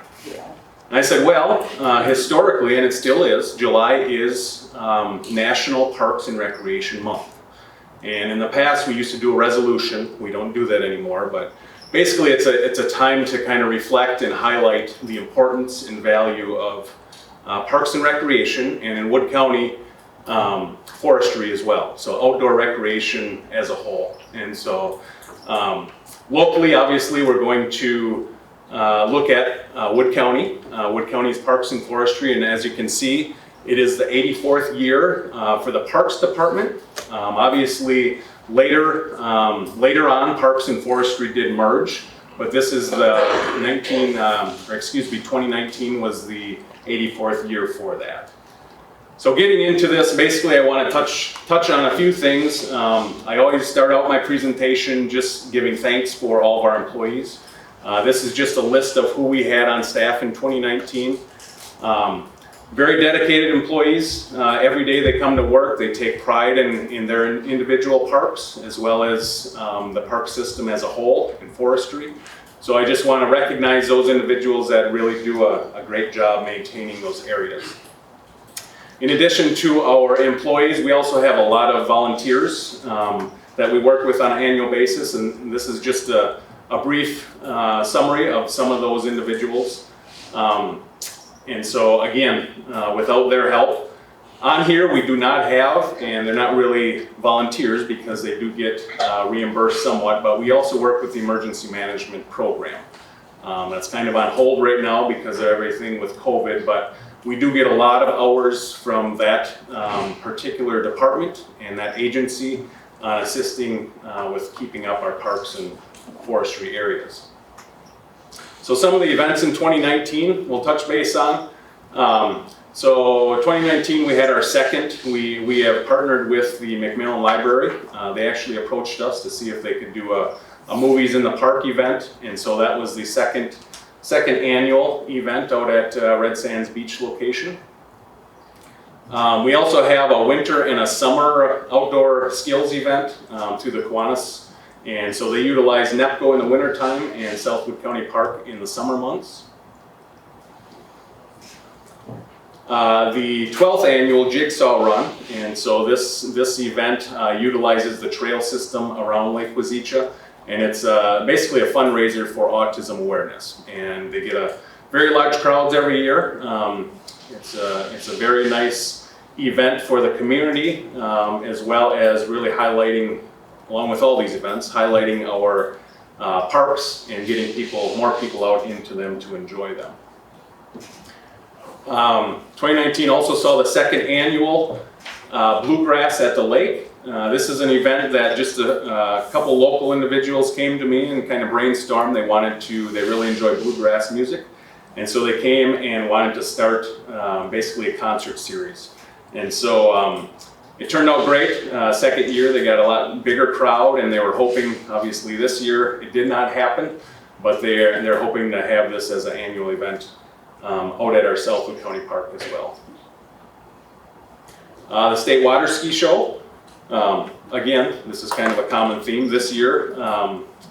And I said, well, historically, and it still is, July is National Parks and Recreation Month. And in the past, we used to do a resolution. We don't do that anymore, but basically it's a time to kind of reflect and highlight the importance and value of parks and recreation, and in Wood County, forestry as well. So outdoor recreation as a whole. And so locally, obviously, we're going to look at Wood County, Wood County's parks and forestry, and as you can see, it is the 84th year for the Parks Department. Obviously, later on, Parks and Forestry did merge, but this is the 2019 was the 84th year for that. So getting into this, basically I want to touch on a few things. I always start out my presentation just giving thanks for all of our employees. This is just a list of who we had on staff in 2019. Very dedicated employees. Every day they come to work, they take pride in their individual parks as well as the park system as a whole in forestry. So I just want to recognize those individuals that really do a great job maintaining those areas. In addition to our employees, we also have a lot of volunteers that we work with on an annual basis, and this is just a brief summary of some of those individuals. And so again, without their help, on here we do not have, and they're not really volunteers because they do get reimbursed somewhat, but we also work with the emergency management program. That's kind of on hold right now because of everything with COVID, but we do get a lot of hours from that particular department and that agency assisting with keeping up our parks and forestry areas. So some of the events in 2019 we'll touch base on. So 2019 we had our second. We have partnered with the McMillan Library. They actually approached us to see if they could do a Movies in the Park event, and so that was the second annual event out at Red Sands Beach location. We also have a winter and a summer outdoor skills event through the Kiwanis. And so they utilize Netco in the wintertime and Southwood County Park in the summer months. The 12th Annual Jigsaw Run, and so this event utilizes the trail system around Lake Wazeecha, and it's basically a fundraiser for autism awareness. And they get a very large crowds every year. It's a very nice event for the community, as well as really highlighting, along with all these events, highlighting our parks and getting more people out into them to enjoy them. 2019 also saw the second annual Bluegrass at the Lake. This is an event that just a couple local individuals came to me and kind of brainstormed. They really enjoy bluegrass music. And so they came and wanted to start basically a concert series. And so it turned out great. Second year, they got a lot bigger crowd, and they were hoping, obviously this year, it did not happen, but they're hoping to have this as an annual event out at our Southwood County Park as well. The State Water Ski Show. Again, this is kind of a common theme. This year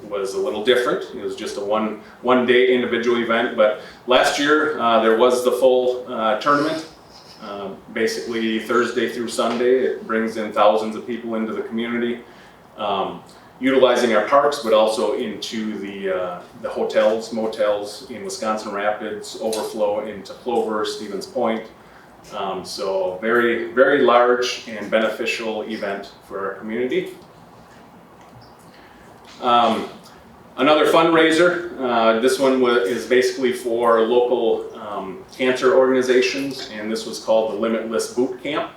was a little different. It was just a one-day individual event, but last year there was the full tournament. Basically Thursday through Sunday. It brings in thousands of people into the community, utilizing our parks, but also into the hotels, motels in Wisconsin Rapids, overflow into Clover, Stevens Point. So very, very large and beneficial event for our community. Another fundraiser, this one is basically for local cancer organizations, and this was called the Limitless Boot Camp.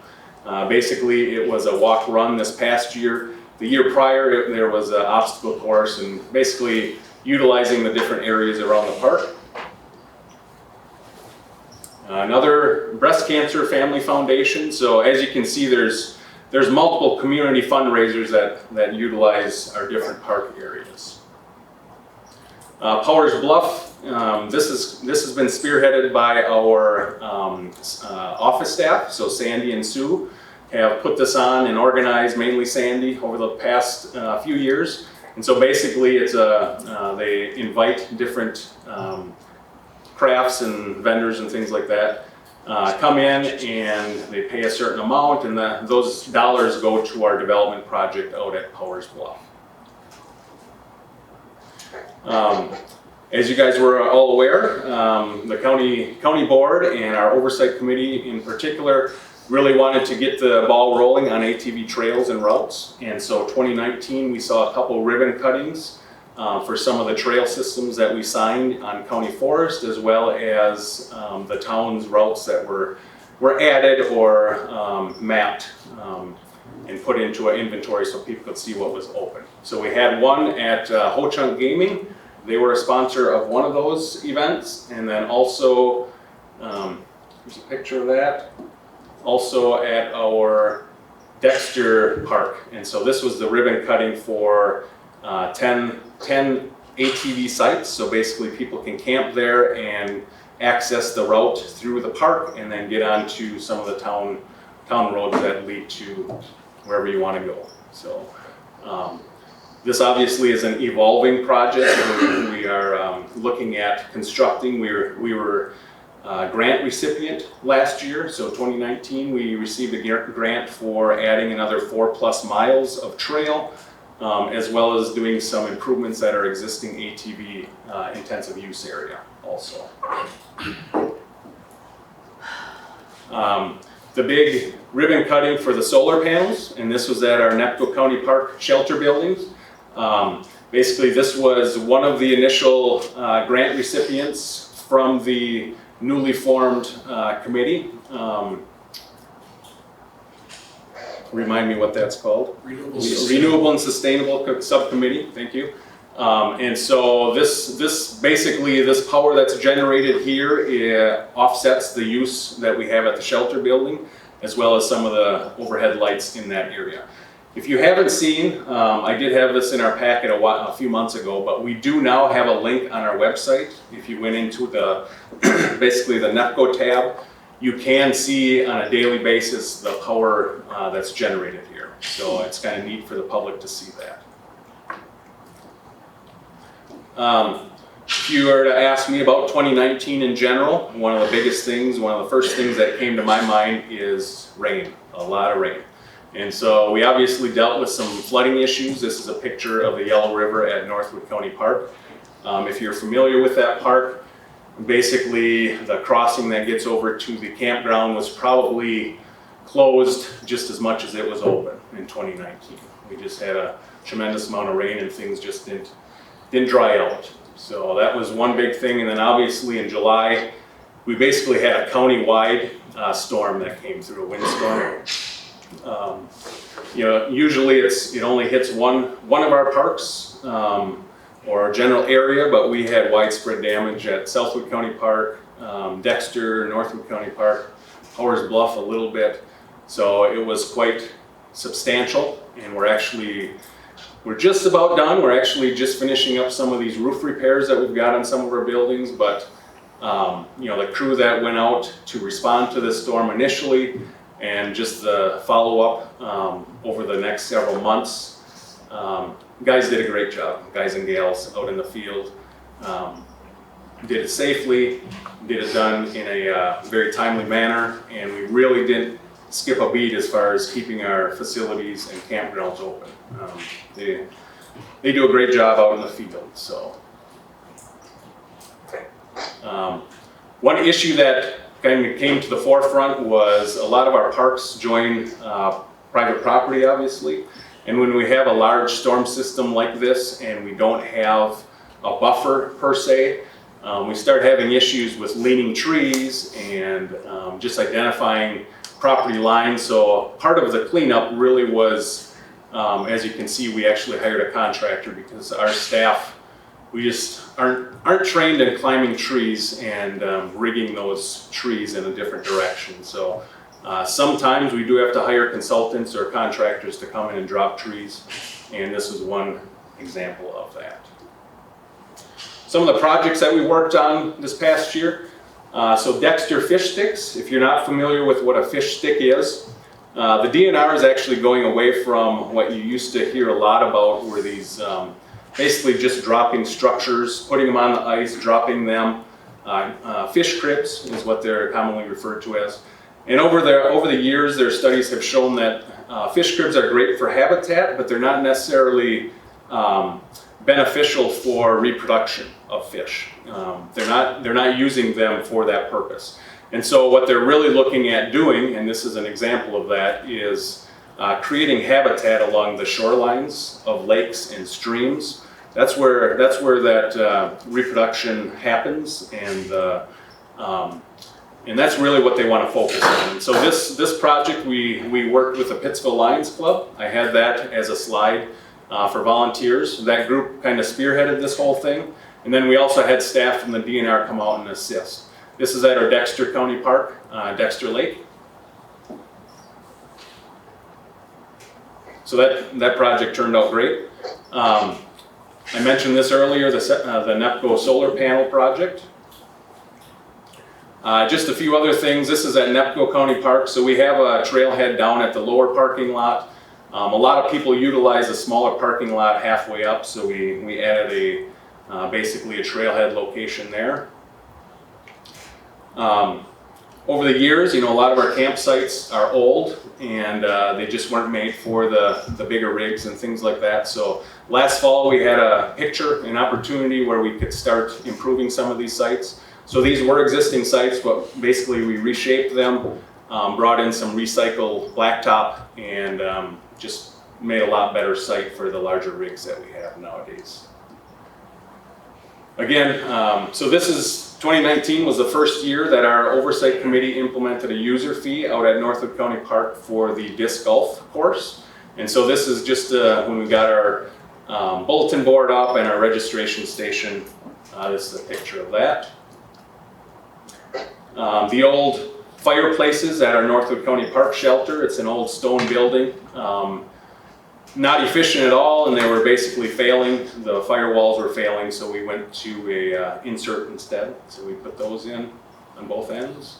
Basically, it was a walk-run this past year. The year prior, there was an obstacle course, and basically utilizing the different areas around the park. Another Breast Cancer Family Foundation. So as you can see, there's multiple community fundraisers that utilize our different park areas. Powers Bluff. This has been spearheaded by our office staff. So Sandy and Sue have put this on and organized, mainly Sandy, over the past few years. And so basically, it's they invite different crafts and vendors and things like that come in, and they pay a certain amount, and those dollars go to our development project out at Powers Bluff. As you guys were all aware, the county board and our oversight committee in particular really wanted to get the ball rolling on ATV trails and routes. And so 2019, we saw a couple ribbon cuttings for some of the trail systems that we signed on county forest, as well as the town's routes that were added or mapped and put into an inventory so people could see what was open. So we had one at Ho-Chunk Gaming. They were a sponsor of one of those events, and then also, here's a picture of that. also at our Dexter Park. And so this was the ribbon cutting for 10 ATV sites. So basically people can camp there and access the route through the park and then get onto some of the town roads that lead to wherever you want to go. So this obviously is an evolving project. We are looking at constructing. We were grant recipient last year, so 2019, we received a grant for adding another 4+ miles of trail, as well as doing some improvements at our existing ATV intensive use area also. The big ribbon cutting for the solar panels, and this was at our Netco County Park shelter buildings. Basically, this was one of the initial grant recipients from the newly formed committee. Remind me what that's called. Renewable and Sustainable Subcommittee, thank you. And so this basically, this power that's generated here offsets the use that we have at the shelter building, as well as some of the overhead lights in that area. If you haven't seen, I did have this in our packet a few months ago, but we do now have a link on our website. If you went into the, basically the Netco tab, you can see on a daily basis the power that's generated here. So it's kind of neat for the public to see that. If you were to ask me about 2019 in general, one of the biggest things, one of the first things that came to my mind is rain, a lot of rain. And so we obviously dealt with some flooding issues. This is a picture of the Yellow River at Northwood County Park. If you're familiar with that park, basically the crossing that gets over to the campground was probably closed just as much as it was open in 2019. We just had a tremendous amount of rain and things just didn't dry out. So that was one big thing. And then obviously in July, we basically had a county-wide storm that came through, a windstorm. You know, usually it only hits one of our parks or our general area, but we had widespread damage at Southwood County Park, Dexter, Northwood County Park, Powers Bluff a little bit. So it was quite substantial, and we're just about done. We're actually just finishing up some of these roof repairs that we've got on some of our buildings, but you know, the crew that went out to respond to this storm initially, and just the follow-up over the next several months. Guys did a great job, guys and gals out in the field. Did it safely, did it done in a very timely manner, and we really didn't skip a beat as far as keeping our facilities and campgrounds open. They do a great job out in the field. So, one issue that kind of came to the forefront was a lot of our parks join private property, obviously. And when we have a large storm system like this and we don't have a buffer per se, we start having issues with leaning trees and just identifying property lines. So part of the cleanup really was, as you can see, we actually hired a contractor because our staff, we just aren't trained in climbing trees and rigging those trees in a different direction. So sometimes we do have to hire consultants or contractors to come in and drop trees, and this is one example of that. Some of the projects that we worked on this past year, so Dexter fish sticks. If you're not familiar with what a fish stick is, the DNR is actually going away from what you used to hear a lot about, were these basically just dropping structures, putting them on the ice, dropping them. Fish cribs is what they're commonly referred to as. And over the years, their studies have shown that fish cribs are great for habitat, but they're not necessarily beneficial for reproduction of fish. They're not using them for that purpose. And so what they're really looking at doing, and this is an example of that, is creating habitat along the shorelines of lakes and streams. That's where that reproduction happens, and that's really what they want to focus on. And so this project, we worked with the Pittsville Lions Club. I had that as a slide for volunteers. That group kind of spearheaded this whole thing. And then we also had staff from the DNR come out and assist. This is at our Dexter County Park, Dexter Lake. So that project turned out great. I mentioned this earlier, the Netco solar panel project. Just a few other things. This is at Netco County Park. So we have a trailhead down at the lower parking lot. A lot of people utilize a smaller parking lot halfway up, so we added basically a trailhead location there. Over the years, a lot of our campsites are old and they just weren't made for the bigger rigs and things like that. So last fall we had an opportunity where we could start improving some of these sites. So these were existing sites, but basically we reshaped them, brought in some recycled blacktop, and just made a lot better site for the larger rigs that we have nowadays. Again, so 2019 was the first year that our oversight committee implemented a user fee out at Northwood County Park for the disc golf course. And so this is just when we got our bulletin board up and our registration station. This is a picture of that. The old fireplaces at our Northwood County Park shelter. It's an old stone building. Not efficient at all, and they were basically failing. The firewalls were failing, so we went to a insert instead. So we put those in on both ends.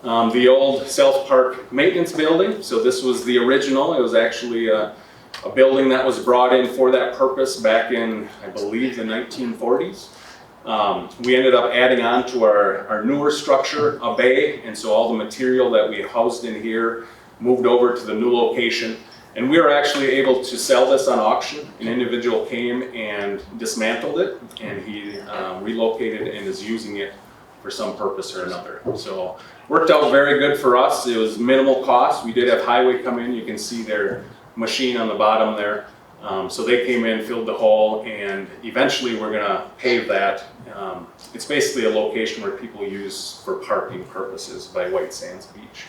The old South Park maintenance building. So this was the original. It was actually a building that was brought in for that purpose back in, I believe, the 1940s. We ended up adding on to our newer structure a bay, and so all the material that we housed in here moved over to the new location. And we were actually able to sell this on auction. An individual came and dismantled it, and he relocated and is using it for some purpose or another. So worked out very good for us. It was minimal cost. We did have highway come in. You can see their machine on the bottom there. So they came in, filled the hole, and eventually we're gonna pave that. It's basically a location where people use for parking purposes by White Sands Beach.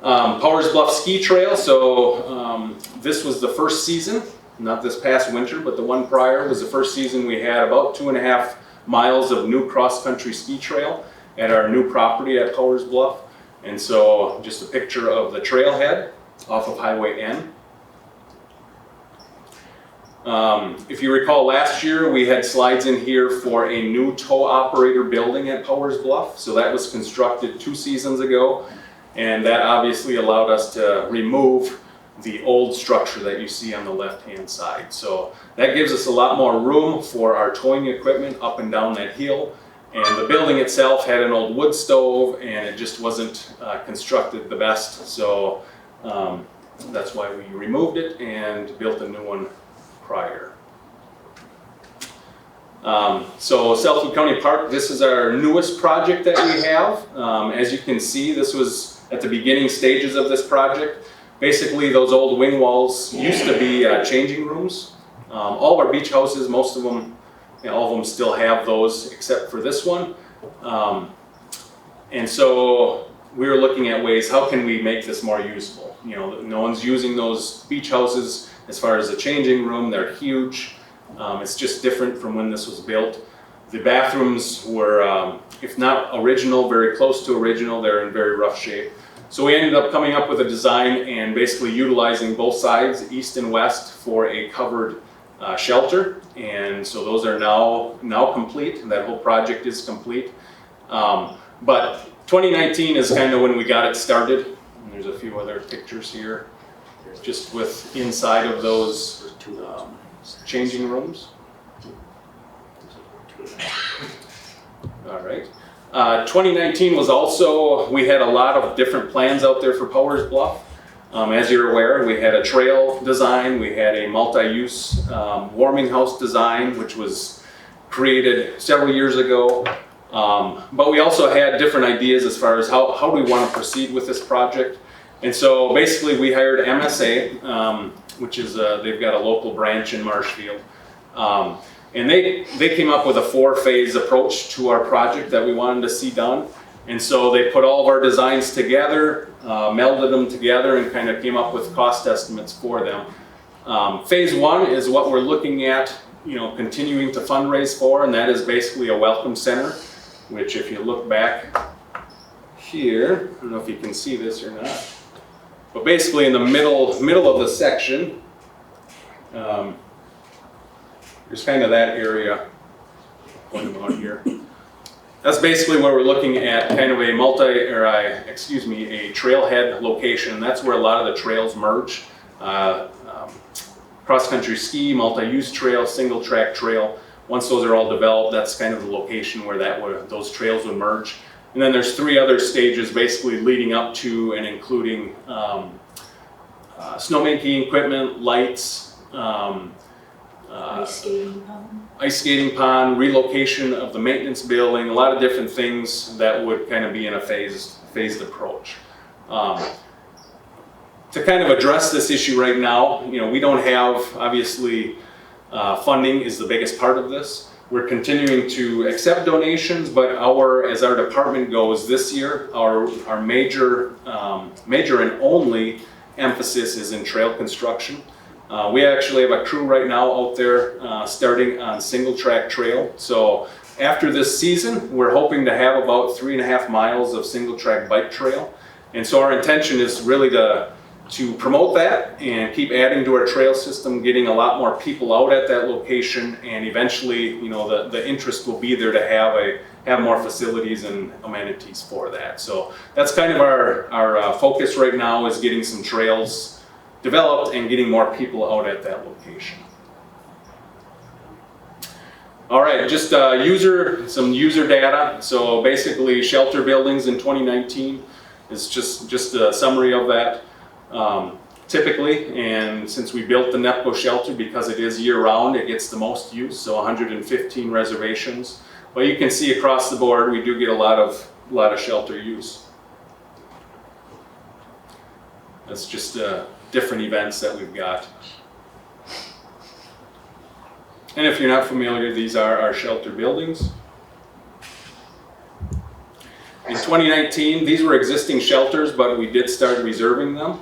Powers Bluff Ski Trail. So this was the first season, not this past winter, but the one prior was the first season we had about 2.5 miles of new cross-country ski trail at our new property at Powers Bluff. And so just a picture of the trailhead off of Highway N. If you recall last year, we had slides in here for a new tow operator building at Powers Bluff. So that was constructed 2 seasons ago. And that obviously allowed us to remove the old structure that you see on the left-hand side. So that gives us a lot more room for our towing equipment up and down that hill. And the building itself had an old wood stove, and it just wasn't constructed the best. So that's why we removed it and built a new one prior. So Southwood County Park, this is our newest project that we have. As you can see, this was at the beginning stages of this project. Basically, those old wing walls used to be changing rooms. All of our beach houses, most of them, all of them still have those except for this one. And so we were looking at ways, how can we make this more usable? No one's using those beach houses as far as the changing room. They're huge. It's just different from when this was built. The bathrooms were, if not original, very close to original. They're in very rough shape. So we ended up coming up with a design and basically utilizing both sides, east and west, for a covered shelter. And so those are now complete. That whole project is complete. But 2019 is kind of when we got it started. And there's a few other pictures here, just with inside of those changing rooms. All right. 2019 was also, we had a lot of different plans out there for Powers Bluff. As you're aware, we had a trail design, we had a multi-use warming house design, which was created several years ago. But we also had different ideas as far as how do we want to proceed with this project. And so basically we hired MSA, which is, they've got a local branch in Marshfield. And they came up with a 4-phase approach to our project that we wanted to see done. And so they put all of our designs together, melded them together, and kind of came up with cost estimates for them. Phase 1 is what we're looking at, continuing to fundraise for, and that is basically a welcome center, which if you look back here, I don't know if you can see this or not. But basically in the middle of the section, there's kind of that area going on here. That's basically where we're looking at kind of a a trailhead location. That's where a lot of the trails merge. Cross-country ski, multi-use trail, single-track trail. Once those are all developed, that's kind of the location where those trails would merge. And then there's 3 other stages basically leading up to and including snowmaking equipment, lights, ice skating pond, relocation of the maintenance building, a lot of different things that would kind of be in a phased approach. To kind of address this issue right now, we don't have, obviously, funding is the biggest part of this. We're continuing to accept donations, but as our department goes this year, our major and only emphasis is in trail construction. We actually have a crew right now out there starting on single track trail. So after this season, we're hoping to have about 3.5 miles of single track bike trail. And so our intention is really to promote that and keep adding to our trail system, getting a lot more people out at that location, and eventually, the interest will be there to have more facilities and amenities for that. So that's kind of our focus right now, is getting some trails developed and getting more people out at that location. All right, just some user data. So basically, shelter buildings in 2019 is just a summary of that. Typically, and since we built the Netco shelter, because it is year-round, it gets the most use, so 115 reservations. But you can see across the board, we do get a lot of shelter use. That's just different events that we've got. And if you're not familiar, these are our shelter buildings. In 2019, these were existing shelters, but we did start reserving them.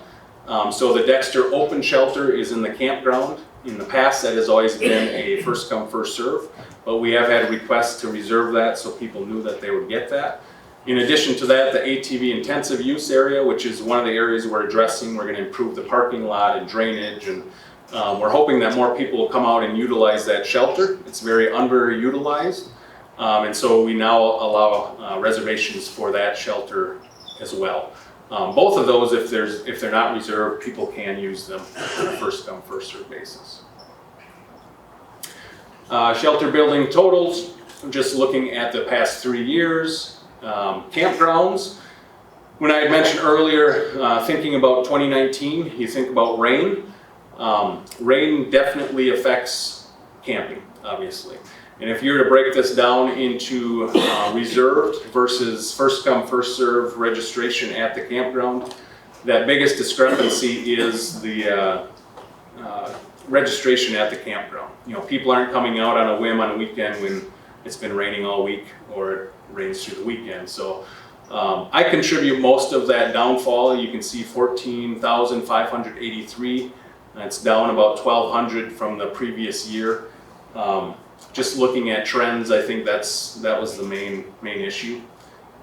So the Dexter open shelter is in the campground. In the past, that has always been a first come, first serve, but we have had requests to reserve that so people knew that they would get that. In addition to that, the ATV intensive use area, which is one of the areas we're addressing, we're going to improve the parking lot and drainage, and we're hoping that more people will come out and utilize that shelter. It's very underutilized, and so we now allow reservations for that shelter as well. Both of those, if they're not reserved, people can use them on a first come, first served basis. Shelter building totals, just looking at the past 3 years. Campgrounds, when I had mentioned earlier, thinking about 2019, you think about rain. Rain definitely affects camping, obviously. And if you were to break this down into reserved versus first come, first served registration at the campground, that biggest discrepancy is the registration at the campground. People aren't coming out on a whim on a weekend when it's been raining all week or it rains through the weekend. So I contribute most of that downfall. You can see 14,583. That's down about 1,200 from the previous year. Just looking at trends, I think that was the main issue.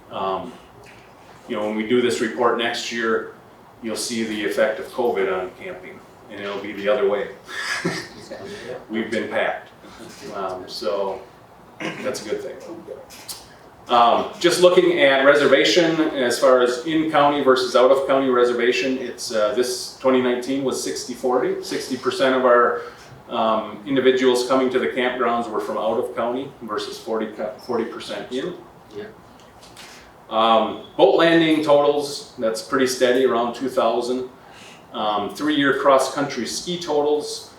When we do this report next year, you'll see the effect of COVID on camping, and it'll be the other way. We've been packed, so that's a good thing. Just looking at reservation, as far as in-county versus out-of-county reservation, it's this 2019 was 60-40. 60% of our individuals coming to the campgrounds were from out of county versus 40% in. Yeah. Boat landing totals, that's pretty steady, around 2,000. 3-year cross-country ski totals.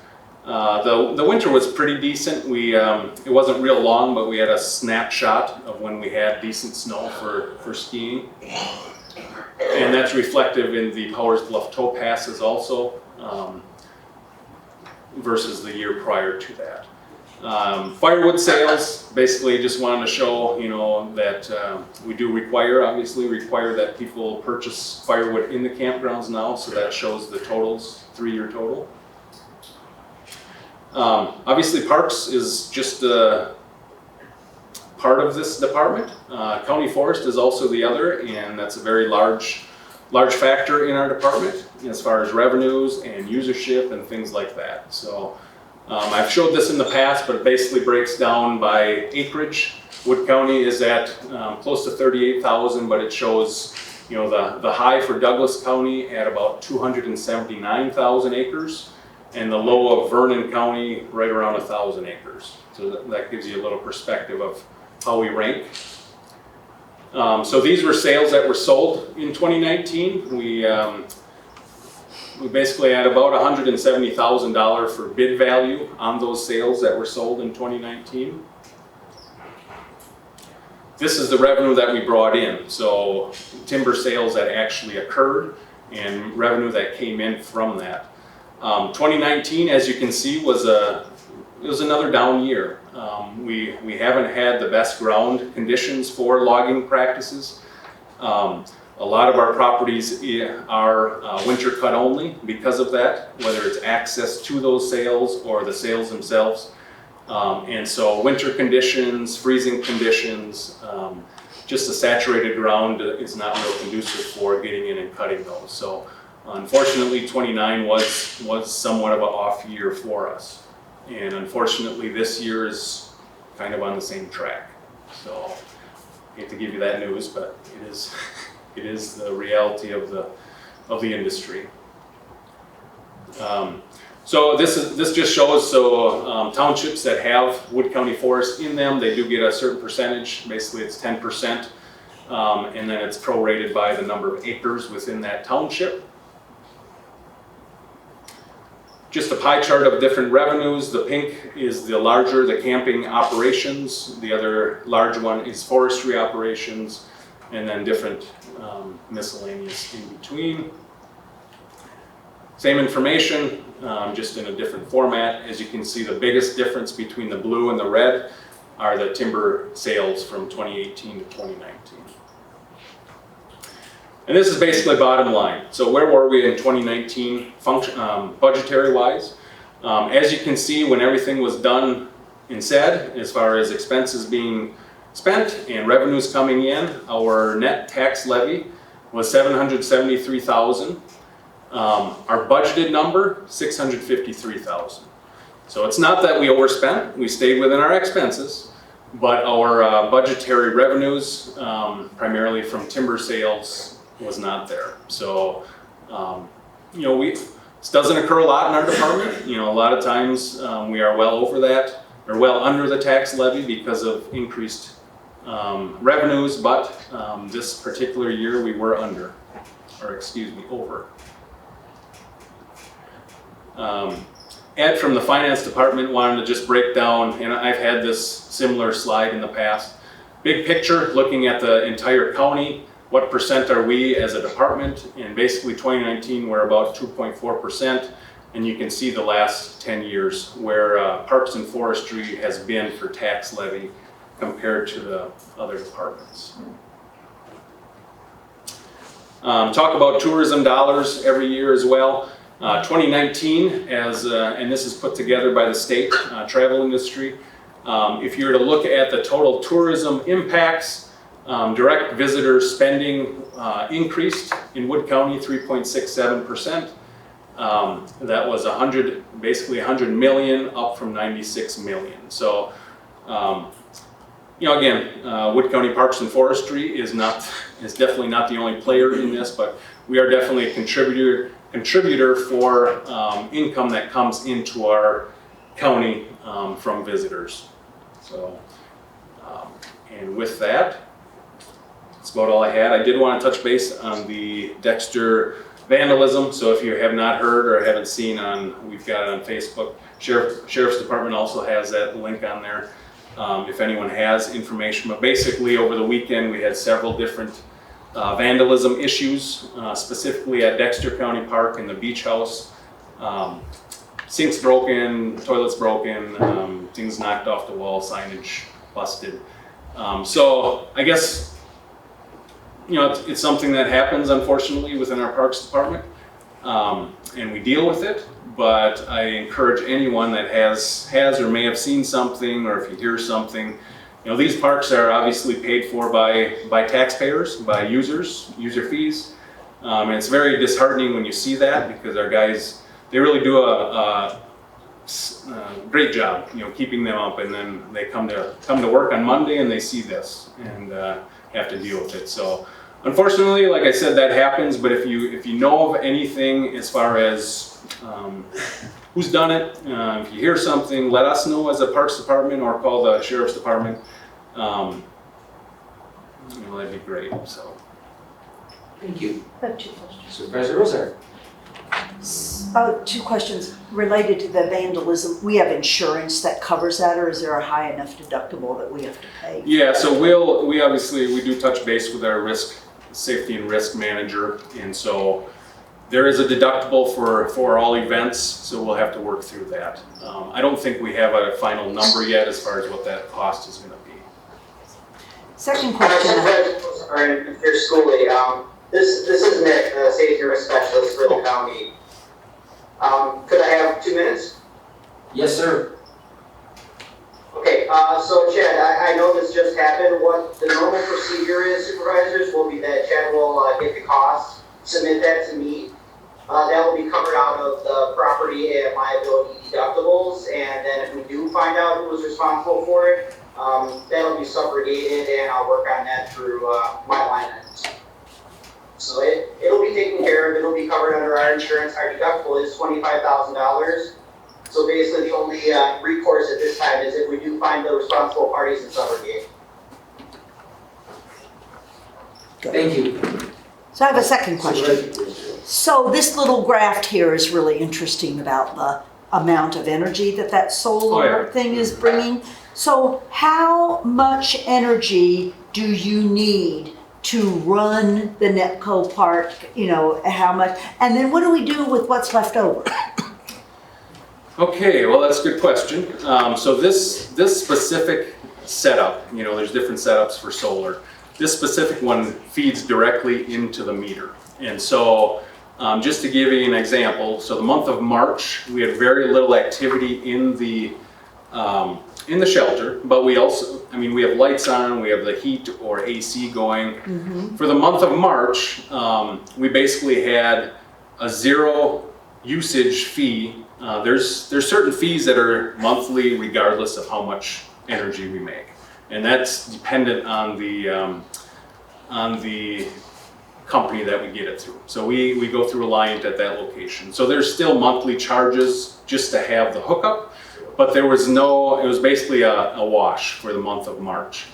The winter was pretty decent. It wasn't real long, but we had a snapshot of when we had decent snow for skiing. And that's reflective in the Powers Bluff tow passes also. Versus the year prior to that. Firewood sales, basically just wanted to show, that we do require that people purchase firewood in the campgrounds now, so that shows the totals, 3-year total. Obviously parks is just part of this department. County Forest is also the other, and that's a very large large factor in our department as far as revenues and usership and things like that. So I've showed this in the past, but it basically breaks down by acreage. Wood County is at close to 38,000, but it shows, you know, the high for Douglas County at about 279,000 acres, and the low of Vernon County right around 1,000 acres. So that gives you a little perspective of how we rank. So these were sales that were sold in 2019. We basically had about $170,000 for bid value on those sales that were sold in 2019. This is the revenue that we brought in. So timber sales that actually occurred and revenue that came in from that. 2019, as you can see, was another down year. We haven't had the best ground conditions for logging practices. A lot of our properties are winter cut only because of that, whether it's access to those sales or the sales themselves. And so winter conditions, freezing conditions, just a saturated ground is not real conducive for getting in and cutting those. So unfortunately, 29 was somewhat of an off year for us. And unfortunately, this year is kind of on the same track. So I hate to give you that news, but it is the reality of the industry. So this just shows, townships that have Wood County Forest in them, they do get a certain percentage. Basically, it's 10%, and then it's prorated by the number of acres within that township. Just a pie chart of different revenues. The pink is the larger, the camping operations. The other large one is forestry operations, and then different miscellaneous in between. Same information, just in a different format. As you can see, the biggest difference between the blue and the red are the timber sales from 2018 to 2019. And this is basically bottom line. So where were we in 2019 budgetary wise? As you can see, when everything was done and said, as far as expenses being spent and revenues coming in, our net tax levy was $773,000. Our budgeted number, $653,000. So it's not that we overspent, we stayed within our expenses, but our budgetary revenues, primarily from timber sales, was not there. So, you know, this doesn't occur a lot in our department. You know, a lot of times we are well over that, or well under the tax levy because of increased revenues, but this particular year we were under, or excuse me, over. Ed from the finance department wanted to just break down, and I've had this similar slide in the past. Big picture, looking at the entire county, what percent are we as a department? And basically 2019 we're about 2.4%, and you can see the last 10 years where Parks and Forestry has been for tax levy compared to the other departments. Talk about tourism dollars every year as well. 2019, and this is put together by the state travel industry. If you were to look at the total tourism impacts, direct visitor spending increased in Wood County 3.67%. That was basically 100 million up from 96 million. So, you know, again, Wood County Parks and Forestry is definitely not the only player in this, but we are definitely a contributor for income that comes into our county from visitors. So, and with that, that's about all I had. I did want to touch base on the Dexter Vandalism. So if you have not heard or haven't seen we've got it on Facebook. Sheriff's Department also has that link on there if anyone has information. But basically over the weekend we had several different vandalism issues, specifically at Dexter County Park in the beach house. Sinks broken, toilets broken, things knocked off the wall, signage busted. So I guess, you know, it's something that happens unfortunately within our Parks Department, and we deal with it. But I encourage anyone that has or may have seen something, or if you hear something, you know, these parks are obviously paid for by taxpayers, by user fees. And it's very disheartening when you see that, because our guys, they really do a great job, keeping them up, and then they come to work on Monday and they see this and have to deal with it. So unfortunately, like I said, that happens. But if you know of anything as far as who's done it, if you hear something, let us know as a Parks Department or call the Sheriff's Department. That'd be great. So. Thank you. I have two questions. Supervisor Rosar. Two questions related to the vandalism. We have insurance that covers that, or is there a high enough deductible that we have to pay? Yeah, so we obviously do touch base with our safety and risk manager, and so there is a deductible for all events, so we'll have to work through that. I don't think we have a final number yet as far as what that cost is going to be. Second question. Sorry, Mr. Schooley. This is Nick, the safety risk specialist for the county. Could I have 2 minutes? Yes, sir. Okay, so Chad, I know this just happened. What the normal procedure is, supervisors, will be that Chad will get the cost, submit that to me. That will be covered out of the property and liability deductibles, and then if we do find out who was responsible for it, that'll be subrogated, and I'll work on that through my line items. So it'll be taken care of. It'll be covered under our insurance. Our deductible is $25,000. So basically, the only recourse at this time is if we do find the responsible parties and subrogate. Thank you. So I have a second question. So this little graph here is really interesting about the amount of energy that solar thing is bringing. So how much energy do you need to run the Netco park? How much? And then what do we do with what's left over? Okay, well, that's a good question. So this specific setup, there's different setups for solar. This specific one feeds directly into the meter. And so just to give you an example, so the month of March, we had very little activity in the shelter, but we have lights on, we have the heat or AC going. Mm-hmm. For the month of March, we basically had a zero usage fee. There's certain fees that are monthly regardless of how much energy we make. And that's dependent on the company that we get it through. So we go through Alliant at that location. So there's still monthly charges just to have the hookup, but it was basically a wash for the month of March.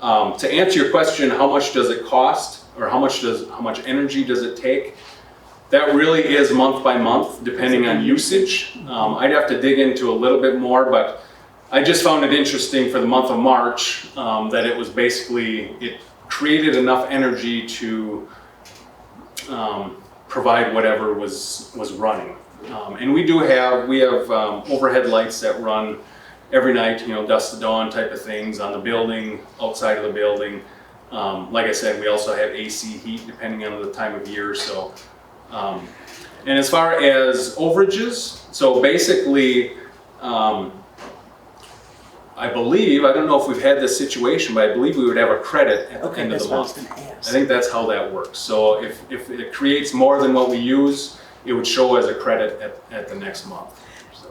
To answer your question, how much does it cost, or how much energy does it take? That really is month by month, depending on usage. I'd have to dig into a little bit more, but I just found it interesting for the month of March that it was it created enough energy to provide whatever was running. And we have overhead lights that run every night, dusk to dawn type of things on the building, outside of the building. Like I said, we also have AC heat depending on the time of year. So, and as far as overages, so basically, I don't know if we've had this situation, but I believe we would have a credit at the end of the month. I think that's how that works. So if it creates more than what we use, it would show as a credit at the next month. So.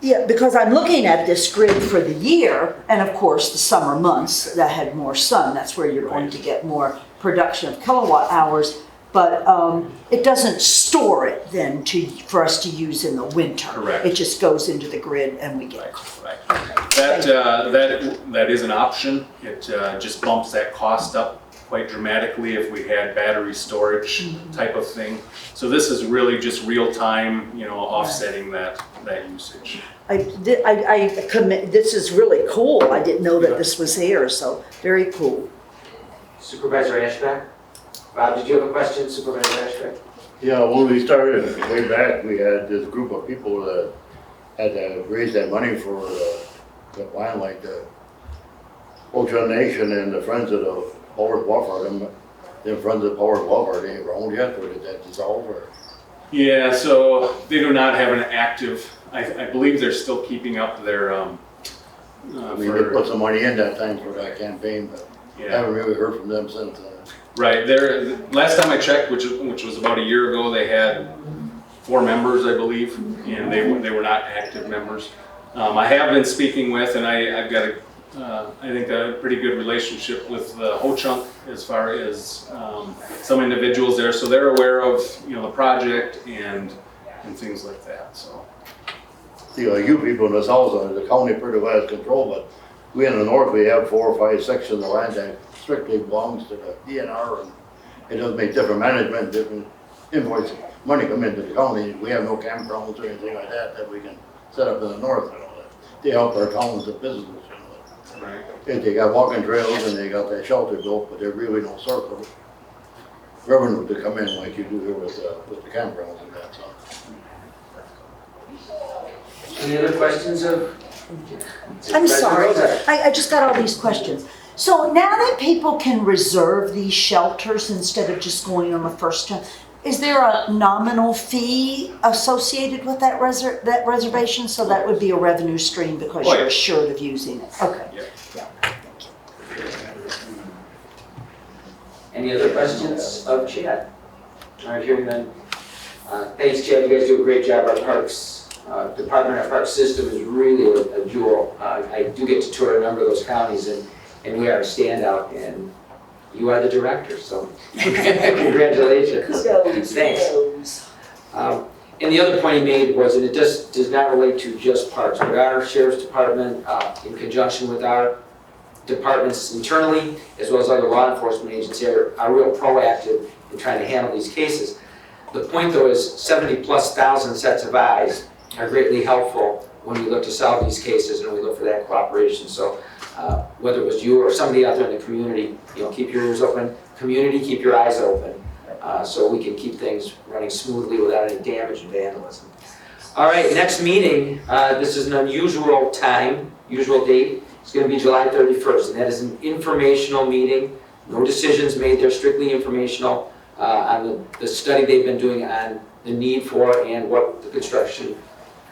Yeah, because I'm looking at this grid for the year, and of course the summer months that had more sun, that's where you're going to get more production of kilowatt hours. But it doesn't store it then for us to use in the winter. Correct. It just goes into the grid and we get it. Right. That is an option. It just bumps that cost up quite dramatically if we had battery storage type of thing. So this is really just real time, offsetting that usage. This is really cool. I didn't know that this was here, so very cool. Supervisor Ashback? Rob, did you have a question, Supervisor Ashback? Yeah, when we started way back, we had this group of people that had to raise that money for the wine, like the Ocean Nation and the Friends of the Powers Welfare. The Friends of the Powers Welfare, they ain't around yet, or did that dissolve? Or? Yeah, so they do not have an active. I believe they're still keeping up their. They put some money in that time for that campaign, but I haven't really heard from them since. Right, there, last time I checked, which was about a year ago, they had 4 members, I believe, and they were not active members. I have been speaking with, and I've got I think a pretty good relationship with the Ho-Chunk as far as some individuals there, so they're aware of, the project and things like that, so. You people in the south, the county pretty well has control, but we in the north, we have 4 or 5 sections of land that strictly belongs to the DNR, and it does make different management, different invoice, money come into the county. We have no campgrounds or anything like that we can set up in the north, They help our towns and businesses, Right. They got walking trails and they got that shelter built, but there's really no circle revenue to come in like you do here with the campgrounds and that, so. Any other questions of? I'm sorry, I just got all these questions. So now that people can reserve these shelters instead of just going on the first time, is there a nominal fee associated with that reservation? So that would be a revenue stream because you're assured of using it. Okay. Yep. Yeah. Any other questions of Chad? All right, hearing none. Thanks, Chad. You guys do a great job. Our Parks Department, our Parks system is really a jewel. I do get to tour a number of those counties, and we are a standout. And you are the director, so congratulations. Thanks. And the other point he made was, and it does not relate to just parks, but our sheriff's department, in conjunction with our departments internally, as well as other law enforcement agencies, are real proactive in trying to handle these cases. The point, though, is 70,000+ sets of eyes are greatly helpful when we look to solve these cases and we look for that cooperation. So whether it was you or somebody out there in the community, keep your ears open. Community, keep your eyes open, so we can keep things running smoothly without any damage and vandalism. All right, next meeting, this is an unusual time, usual date. It's going to be July 31st, and that is an informational meeting. No decisions made, they're strictly informational on the study they've been doing on the need for and what the construction.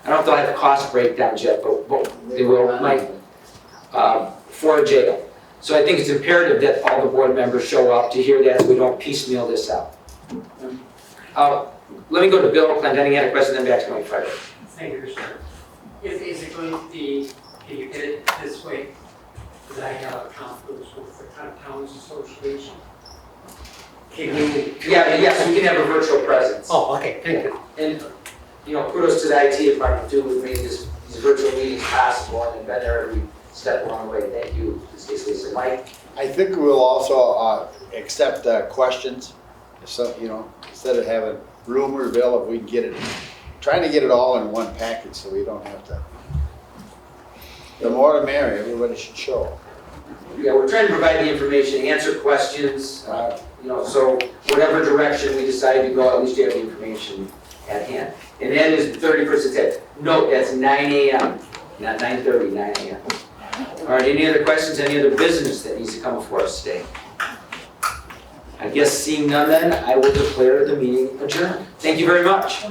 I don't know if they'll have cost breakdowns yet, but they will, for a jail. So I think it's imperative that all the board members show up to hear that so we don't piecemeal this out. Let me go to Bill Clendenning, had a question, then back to my Friday. Thank you, sir. Is it going to be, can you get it this way? Because I have a conference with the Towns Association. Can you? Yes, we can have a virtual presence. Oh, okay, thank you. And, kudos to the IT department too, who've made these virtual meetings possible and been there every step along the way. Thank you, Lisa. Mike? I think we'll also accept questions. So, instead of having rumor, Bill, if we can get it, trying to get it all in one package so we don't have to. The more the merrier, everybody should show. Yeah, we're trying to provide the information, answer questions, so whatever direction we decide to go, at least you have the information at hand. And that is 31st. Note, that's 9 a.m., not 9:30, 9 a.m. All right, any other questions, any other business that needs to come before us today? I guess seeing none then, I will declare the meeting adjourned. Thank you very much.